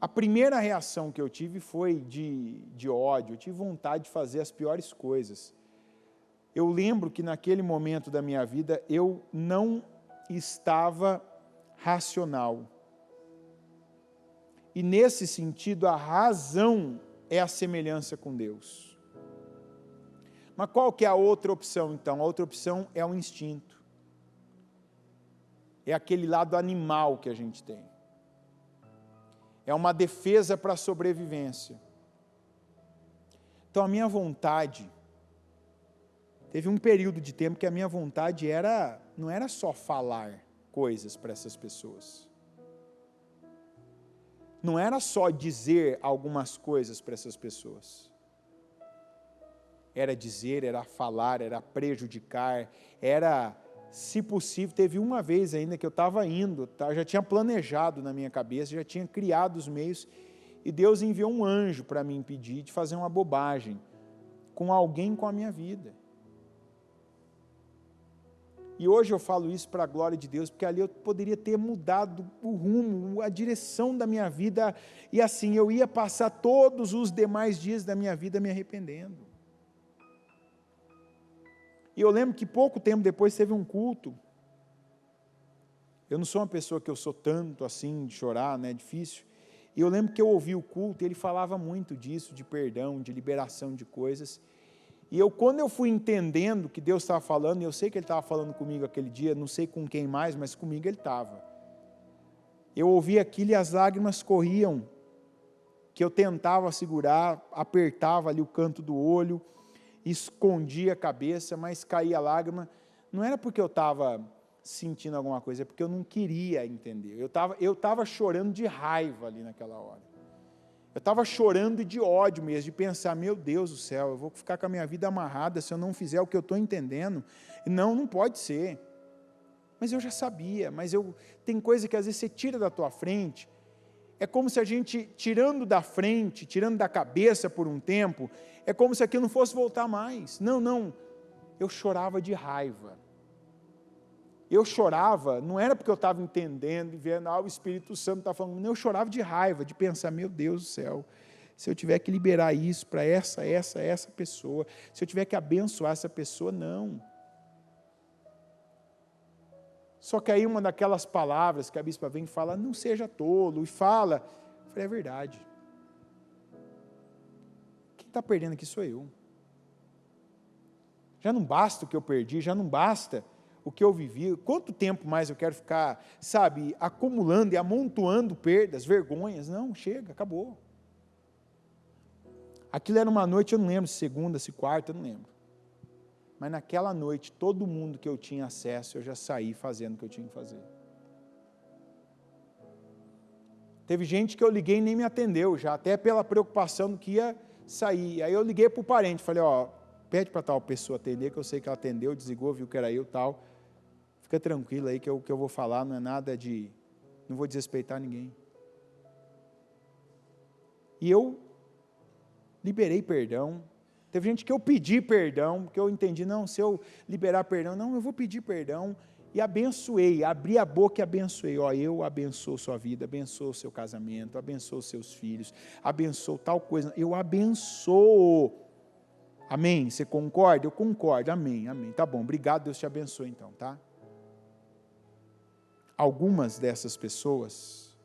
A primeira reação que eu tive foi de ódio, eu tive vontade de fazer as piores coisas. Eu lembro que naquele momento da minha vida, eu não estava racional. E nesse sentido, a razão é a semelhança com Deus. Mas qual que é a outra opção então? A outra opção é o instinto. É aquele lado animal que a gente tem. É uma defesa para a sobrevivência. Então a minha vontade, teve um período de tempo que a minha vontade não era só falar coisas para essas pessoas. Não era só dizer algumas coisas para essas pessoas. Era dizer, era falar, era prejudicar, era, se possível, teve uma vez ainda que eu estava indo, já tinha planejado na minha cabeça, já tinha criado os meios, e Deus enviou um anjo para me impedir de fazer uma bobagem com alguém com a minha vida. E hoje eu falo isso para a glória de Deus, porque ali eu poderia ter mudado o rumo, a direção da minha vida, e assim eu ia passar todos os demais dias da minha vida me arrependendo. E eu lembro que pouco tempo depois teve um culto. Eu não sou uma pessoa que eu sou tanto assim, de chorar, né, difícil. E eu lembro que eu ouvi o culto, e ele falava muito disso, de perdão, de liberação de coisas. E quando eu fui entendendo o que Deus estava falando, e eu sei que Ele estava falando comigo aquele dia, não sei com quem mais, mas comigo Ele estava. Eu ouvi aquilo e as lágrimas corriam, que eu tentava segurar, apertava ali o canto do olho, escondia a cabeça, mas caía a lágrima. Não era porque eu estava sentindo alguma coisa, é porque eu não queria entender. Eu estava chorando de raiva ali naquela hora. Eu estava chorando de ódio mesmo, de pensar, meu Deus do céu, eu vou ficar com a minha vida amarrada se eu não fizer o que eu estou entendendo. Não pode ser. Mas eu já sabia, tem coisa que às vezes você tira da tua frente, é como se a gente, tirando da frente, tirando da cabeça por um tempo, é como se aquilo não fosse voltar mais. Não, eu chorava de raiva. Eu chorava, não era porque eu estava entendendo e vendo, o Espírito Santo está falando, não, eu chorava de raiva, de pensar, meu Deus do céu, se eu tiver que liberar isso para essa pessoa, se eu tiver que abençoar essa pessoa, não. Só que aí uma daquelas palavras que a bispa vem e fala, não seja tolo, e fala, eu falei, é verdade. Quem está perdendo aqui sou eu. Já não basta o que eu perdi, já não basta o que eu vivi, quanto tempo mais eu quero ficar, sabe, acumulando e amontoando perdas, vergonhas, não, chega, acabou. Aquilo era uma noite, eu não lembro se segunda, se quarta, eu não lembro. Mas naquela noite, todo mundo que eu tinha acesso, eu já saí fazendo o que eu tinha que fazer. Teve gente que eu liguei e nem me atendeu, já até pela preocupação do que ia sair. Aí eu liguei para o parente, falei, pede para tal pessoa atender, que eu sei que ela atendeu, desligou, viu que era eu, tal. Fica tranquilo aí que o que eu vou falar não é nada de, não vou desrespeitar ninguém. E eu liberei perdão. Teve gente que eu pedi perdão, porque eu entendi, não, se eu liberar perdão, não, eu vou pedir perdão. E abençoei, abri a boca e abençoei. Eu abençoo sua vida, abençoo o seu casamento, abençoo seus filhos, abençoo tal coisa. Eu abençoo. Amém? Você concorda? Eu concordo. Amém. Tá bom, obrigado, Deus te abençoe então, tá? Algumas dessas pessoas,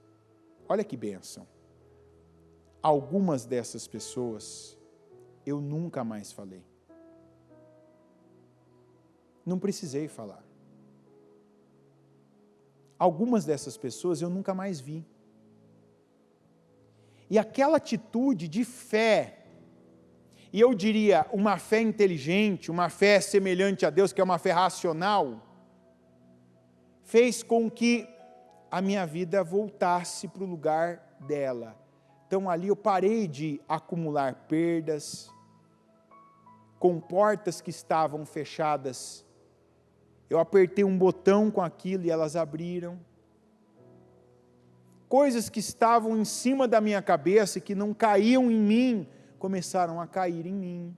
olha que bênção, algumas dessas pessoas eu nunca mais falei. Não precisei falar. Algumas dessas pessoas eu nunca mais vi. E aquela atitude de fé, e eu diria uma fé inteligente, uma fé semelhante a Deus, que é uma fé racional, fez com que a minha vida voltasse para o lugar dela. Então ali eu parei de acumular perdas, com portas que estavam fechadas, eu apertei um botão com aquilo e elas abriram. Coisas que estavam em cima da minha cabeça e que não caíam em mim, começaram a cair em mim.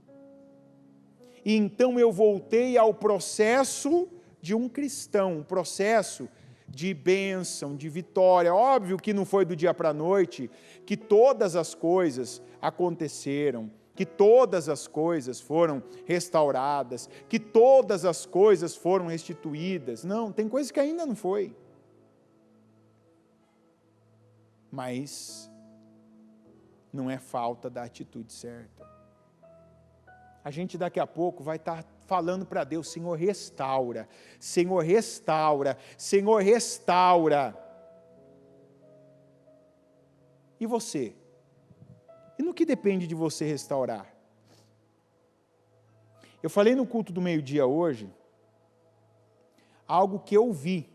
E então eu voltei ao processo de um cristão, um processo de bênção, de vitória. Óbvio que não foi do dia para a noite, que todas as coisas aconteceram, que todas as coisas foram restauradas, que todas as coisas foram restituídas. Não, tem coisas que ainda não foi. Mas não é falta da atitude certa. A gente daqui a pouco vai estar falando para Deus, Senhor, restaura, Senhor, restaura, Senhor, restaura. E você? E no que depende de você restaurar? Eu falei no culto do meio-dia hoje, algo que eu vi.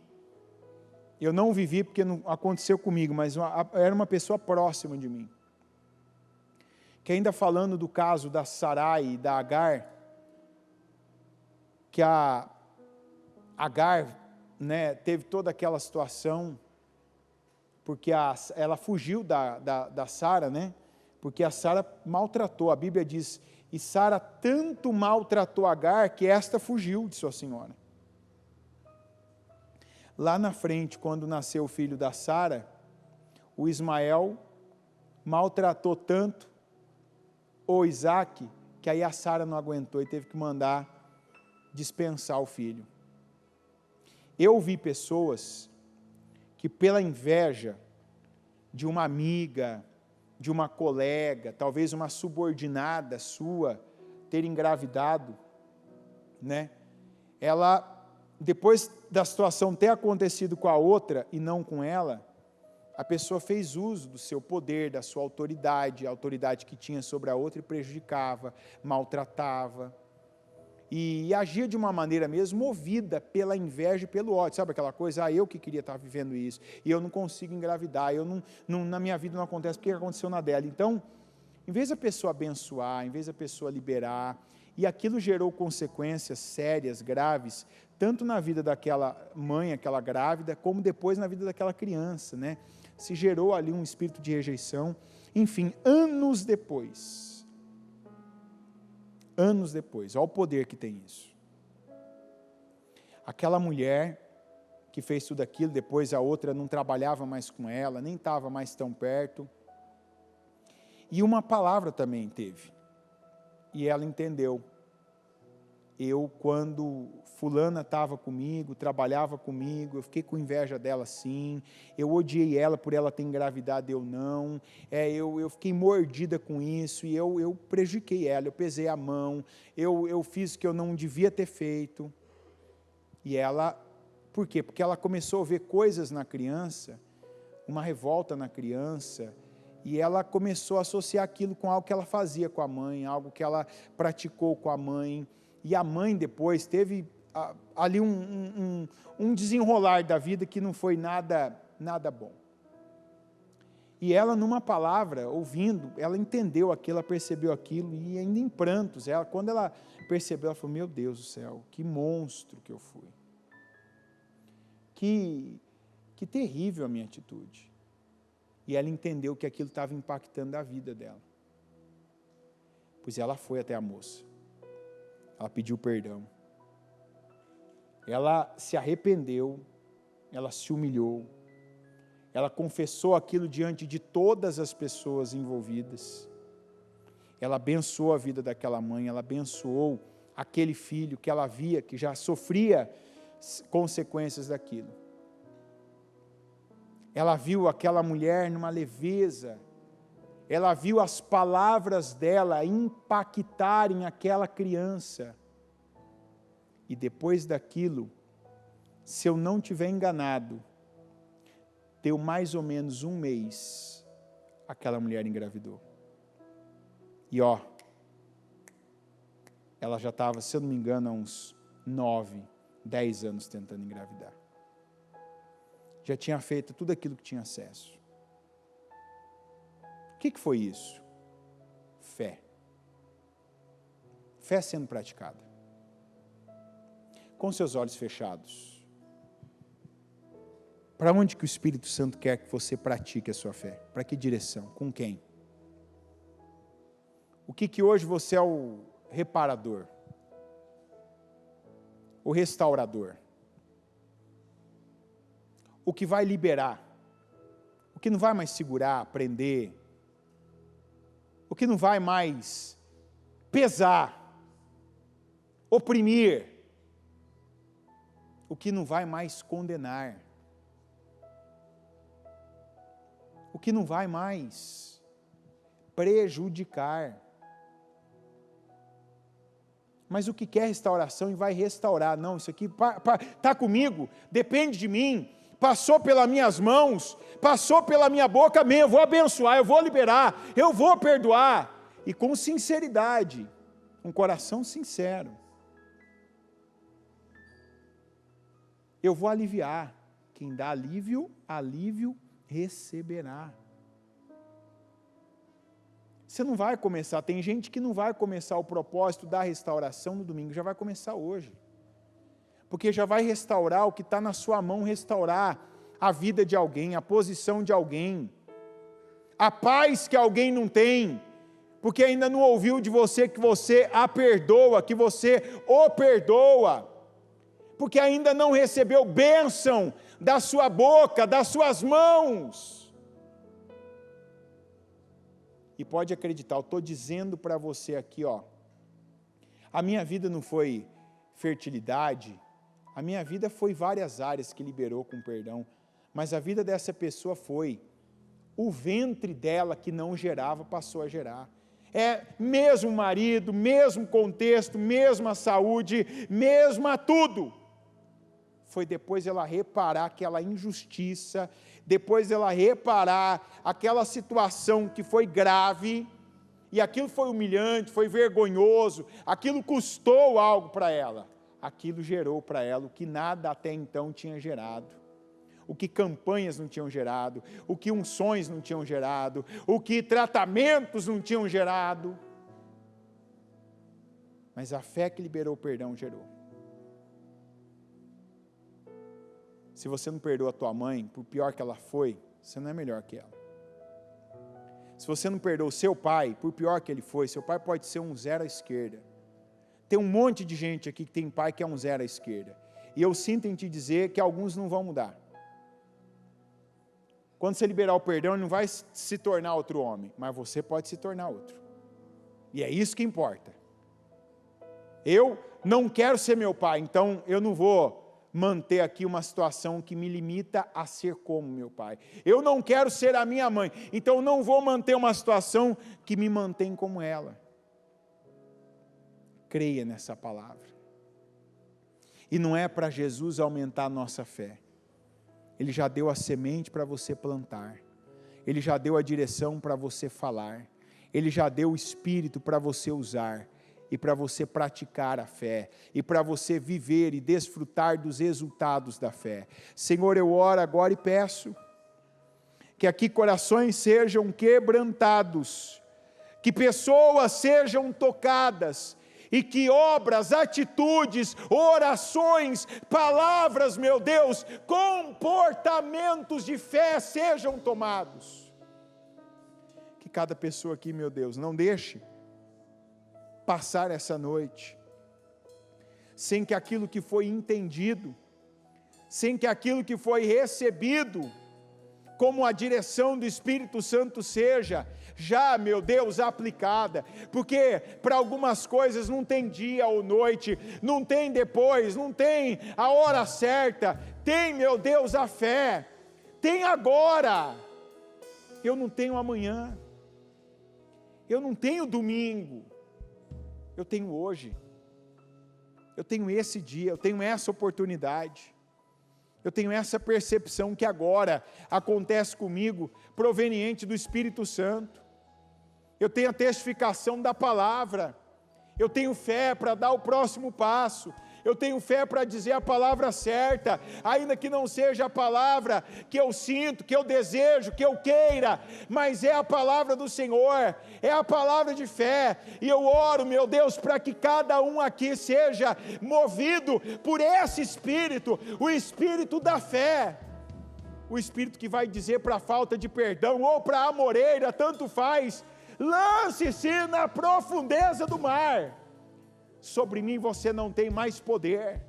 Eu não vivi porque não aconteceu comigo, mas era uma pessoa próxima de mim. Que ainda falando do caso da Sarai e da Agar, que a Agar, né, teve toda aquela situação, porque ela fugiu da Sara, né? Porque a Sara maltratou, a Bíblia diz, e Sara tanto maltratou Agar, que esta fugiu de sua senhora. Lá na frente, quando nasceu o filho da Sara, o Ismael maltratou tanto o Isaac, que aí a Sara não aguentou e teve que mandar dispensar o filho. Eu vi pessoas que pela inveja de uma amiga, de uma colega, talvez uma subordinada sua, ter engravidado, né? Ela, depois da situação ter acontecido com a outra e não com ela, a pessoa fez uso do seu poder, da sua autoridade, a autoridade que tinha sobre a outra e prejudicava, maltratava, e agia de uma maneira mesmo movida pela inveja e pelo ódio, sabe aquela coisa, eu que queria estar vivendo isso, e eu não consigo engravidar, na minha vida não acontece, porque aconteceu na dela. Então, em vez da pessoa abençoar, em vez da pessoa liberar, e aquilo gerou consequências sérias, graves, tanto na vida daquela mãe, aquela grávida, como depois na vida daquela criança, né? se gerou ali um espírito de rejeição. Enfim, anos depois, olha o poder que tem isso. Aquela mulher que fez tudo aquilo, depois a outra não trabalhava mais com ela, nem estava mais tão perto. E uma palavra também teve, e ela entendeu. Quando fulana estava comigo, trabalhava comigo, eu fiquei com inveja dela sim, eu odiei ela por ela ter engravidado, eu não, eu fiquei mordida com isso, e eu prejudiquei ela, eu pesei a mão, eu fiz o que eu não devia ter feito. E ela, por quê? Porque ela começou a ver coisas na criança, uma revolta na criança, e ela começou a associar aquilo com algo que ela fazia com a mãe, algo que ela praticou com a mãe. E a mãe depois teve ali um desenrolar da vida que não foi nada bom. E ela, numa palavra, ouvindo, ela entendeu aquilo, ela percebeu aquilo, e ainda em prantos, quando ela percebeu, ela falou, meu Deus do céu, que monstro que eu fui. Que terrível a minha atitude. E ela entendeu que aquilo estava impactando a vida dela. Pois ela foi até a moça. Ela pediu perdão. Ela se arrependeu. Ela se humilhou. Ela confessou aquilo diante de todas as pessoas envolvidas. Ela abençoou a vida daquela mãe. Ela abençoou aquele filho que ela via, que já sofria consequências daquilo. Ela viu aquela mulher numa leveza, ela viu as palavras dela impactarem aquela criança. E depois daquilo, se eu não tiver enganado, deu mais ou menos 1 mês, aquela mulher engravidou. E ela já estava, se eu não me engano, há uns 9, 10 anos tentando engravidar. Já tinha feito tudo aquilo que tinha acesso. O que foi isso? Fé. Fé sendo praticada. Com seus olhos fechados. Para onde que o Espírito Santo quer que você pratique a sua fé? Para que direção? Com quem? O que hoje você é o reparador? O restaurador? O que vai liberar, o que não vai mais segurar, prender, o que não vai mais pesar, oprimir, o que não vai mais condenar, o que não vai mais prejudicar. Mas o que quer restauração e vai restaurar, não, isso aqui está comigo, depende de mim, passou pelas minhas mãos, passou pela minha boca, eu vou abençoar, eu vou liberar, eu vou perdoar, e com sinceridade, um coração sincero, eu vou aliviar, quem dá alívio, alívio receberá. Você não vai começar, tem gente que não vai começar o propósito da restauração no domingo, já vai começar hoje. Porque já vai restaurar o que está na sua mão, restaurar a vida de alguém, a posição de alguém, a paz que alguém não tem, porque ainda não ouviu de você que você a perdoa, que você o perdoa, porque ainda não recebeu bênção da sua boca, das suas mãos. E pode acreditar, eu estou dizendo para você aqui, a minha vida não foi fertilidade, a minha vida foi várias áreas que liberou com perdão, mas a vida dessa pessoa foi, o ventre dela que não gerava, passou a gerar. Mesmo marido, mesmo contexto, mesma saúde, mesma tudo. Foi depois ela reparar aquela injustiça, depois ela reparar aquela situação que foi grave, e aquilo foi humilhante, foi vergonhoso, aquilo custou algo para ela. Aquilo gerou para ela o que nada até então tinha gerado, o que campanhas não tinham gerado, o que unções não tinham gerado, o que tratamentos não tinham gerado, mas a fé que liberou o perdão gerou. Se você não perdoa a tua mãe, por pior que ela foi, Você não é melhor que ela. Se você não perdoa o seu pai, por pior que ele foi, seu pai pode ser um zero à esquerda. Tem um monte de gente aqui que tem pai que é um zero à esquerda. E eu sinto em te dizer que alguns não vão mudar. Quando você liberar o perdão, ele não vai se tornar outro homem, mas você pode se tornar outro. E é isso que importa. Eu não quero ser meu pai, então eu não vou manter aqui uma situação que me limita a ser como meu pai. Eu não quero ser a minha mãe, então eu não vou manter uma situação que me mantém como ela. Creia nessa palavra. E não é para Jesus aumentar a nossa fé. Ele já deu a semente para você plantar. Ele já deu a direção para você falar. Ele já deu o Espírito para você usar. E para você praticar a fé. E para você viver e desfrutar dos resultados da fé. Senhor, eu oro agora e peço que aqui corações sejam quebrantados. Que pessoas sejam tocadas. E que obras, atitudes, orações, palavras, meu Deus, comportamentos de fé sejam tomados. Que cada pessoa aqui, meu Deus, não deixe passar essa noite sem que aquilo que foi entendido, sem que aquilo que foi recebido, como a direção do Espírito Santo seja já, meu Deus, aplicada, porque para algumas coisas não tem dia ou noite, não tem depois, não tem a hora certa, tem, meu Deus, a fé, tem agora. Eu não tenho amanhã, eu não tenho domingo, eu tenho hoje, eu tenho esse dia, eu tenho essa oportunidade. Eu tenho essa percepção que agora acontece comigo, proveniente do Espírito Santo. Eu tenho a testificação da palavra. Eu tenho fé para dar o próximo passo. Eu tenho fé para dizer a palavra certa, ainda que não seja a palavra que eu sinto, que eu desejo, que eu queira, mas é a palavra do Senhor, é a palavra de fé, e eu oro, meu Deus, para que cada um aqui seja movido por esse Espírito, o Espírito da fé, o Espírito que vai dizer para a falta de perdão, ou para a amoreira, tanto faz, lance-se na profundeza do mar. Sobre mim você não tem mais poder.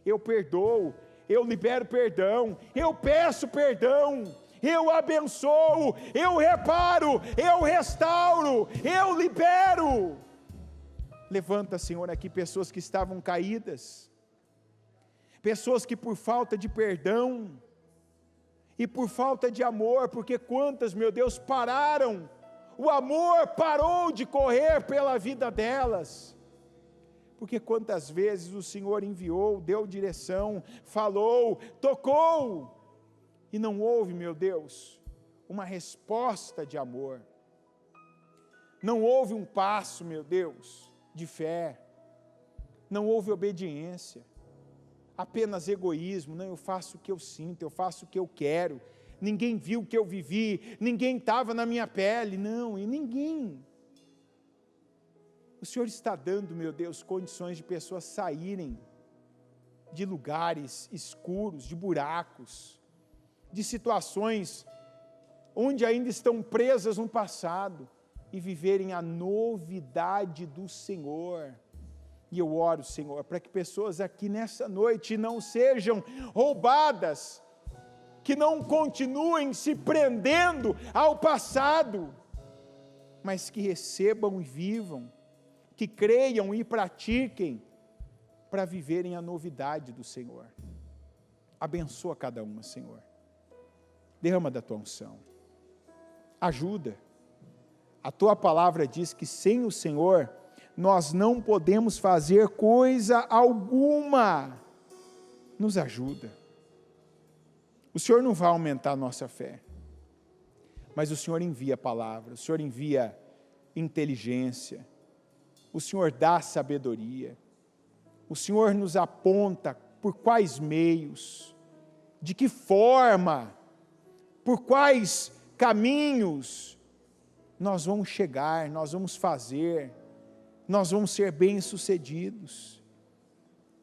Eu perdoo, eu libero perdão, eu peço perdão, eu abençoo, eu reparo, eu restauro, eu libero. Levanta, Senhor, aqui pessoas que estavam caídas, pessoas que por falta de perdão e por falta de amor, porque quantas, meu Deus, pararam, o amor parou de correr pela vida delas. Porque quantas vezes o Senhor enviou, deu direção, falou, tocou, e não houve, meu Deus, uma resposta de amor. Não houve um passo, meu Deus, de fé. Não houve obediência. Apenas egoísmo. Não, eu faço o que eu sinto, eu faço o que eu quero. Ninguém viu o que eu vivi, ninguém estava na minha pele. Não, e ninguém. O Senhor está dando, meu Deus, condições de pessoas saírem de lugares escuros, de buracos, de situações onde ainda estão presas no passado e viverem a novidade do Senhor. E eu oro, Senhor, para que pessoas aqui nessa noite não sejam roubadas, que não continuem se prendendo ao passado, mas que recebam e vivam, que creiam e pratiquem, para viverem a novidade do Senhor. Abençoa cada uma, Senhor. Derrama da tua unção. Ajuda. A tua palavra diz que sem o Senhor, nós não podemos fazer coisa alguma. Nos ajuda. O Senhor não vai aumentar a nossa fé, mas o Senhor envia a palavra, o Senhor envia inteligência, o Senhor dá sabedoria, o Senhor nos aponta por quais meios, de que forma, por quais caminhos nós vamos chegar, nós vamos fazer, nós vamos ser bem-sucedidos.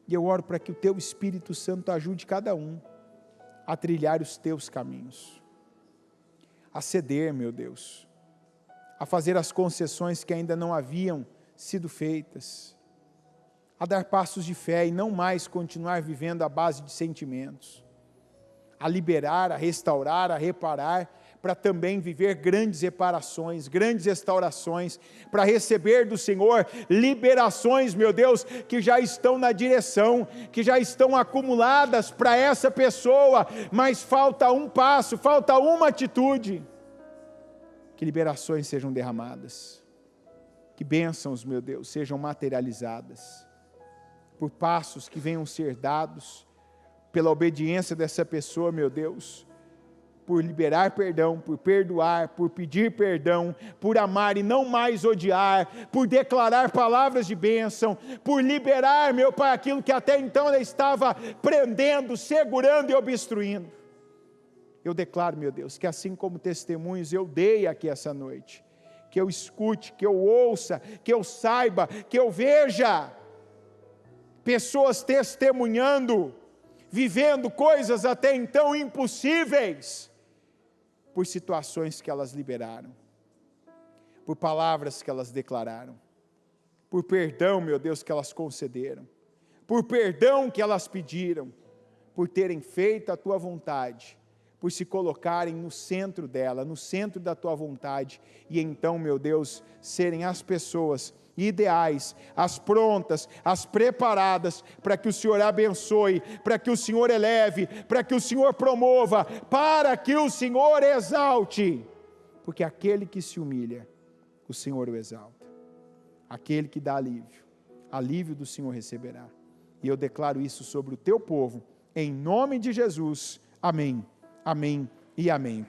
E eu oro para que o teu Espírito Santo ajude cada um a trilhar os teus caminhos. a ceder, meu Deus, a fazer as concessões que ainda não haviam sido feitas, a dar passos de fé e não mais continuar vivendo à base de sentimentos, a liberar, a restaurar, a reparar, para também viver grandes reparações, grandes restaurações, para receber do Senhor liberações, meu Deus, que já estão na direção, que já estão acumuladas para essa pessoa, mas falta um passo, falta uma atitude. Que liberações sejam derramadas, que bênçãos, meu Deus, sejam materializadas, por passos que venham ser dados, pela obediência dessa pessoa, meu Deus, por liberar perdão, por perdoar, por pedir perdão, por amar e não mais odiar, por declarar palavras de bênção, por liberar, meu Pai, aquilo que até então ela estava prendendo, segurando e obstruindo. Eu declaro, meu Deus, que assim como testemunhos eu dei aqui essa noite, que eu escute, que eu ouça, que eu saiba, que eu veja pessoas testemunhando, vivendo coisas até então impossíveis, por situações que elas liberaram, por palavras que elas declararam, por perdão, meu Deus, que elas concederam, por perdão que elas pediram, por terem feito a Tua vontade, por se colocarem no centro dela, no centro da Tua vontade, e então, meu Deus, serem as pessoas ideais, as prontas, as preparadas, para que o Senhor abençoe, para que o Senhor eleve, para que o Senhor promova, para que o Senhor exalte, porque aquele que se humilha, o Senhor o exalta, aquele que dá alívio, alívio do Senhor receberá, e eu declaro isso sobre o Teu povo, em nome de Jesus, amém, amém e amém.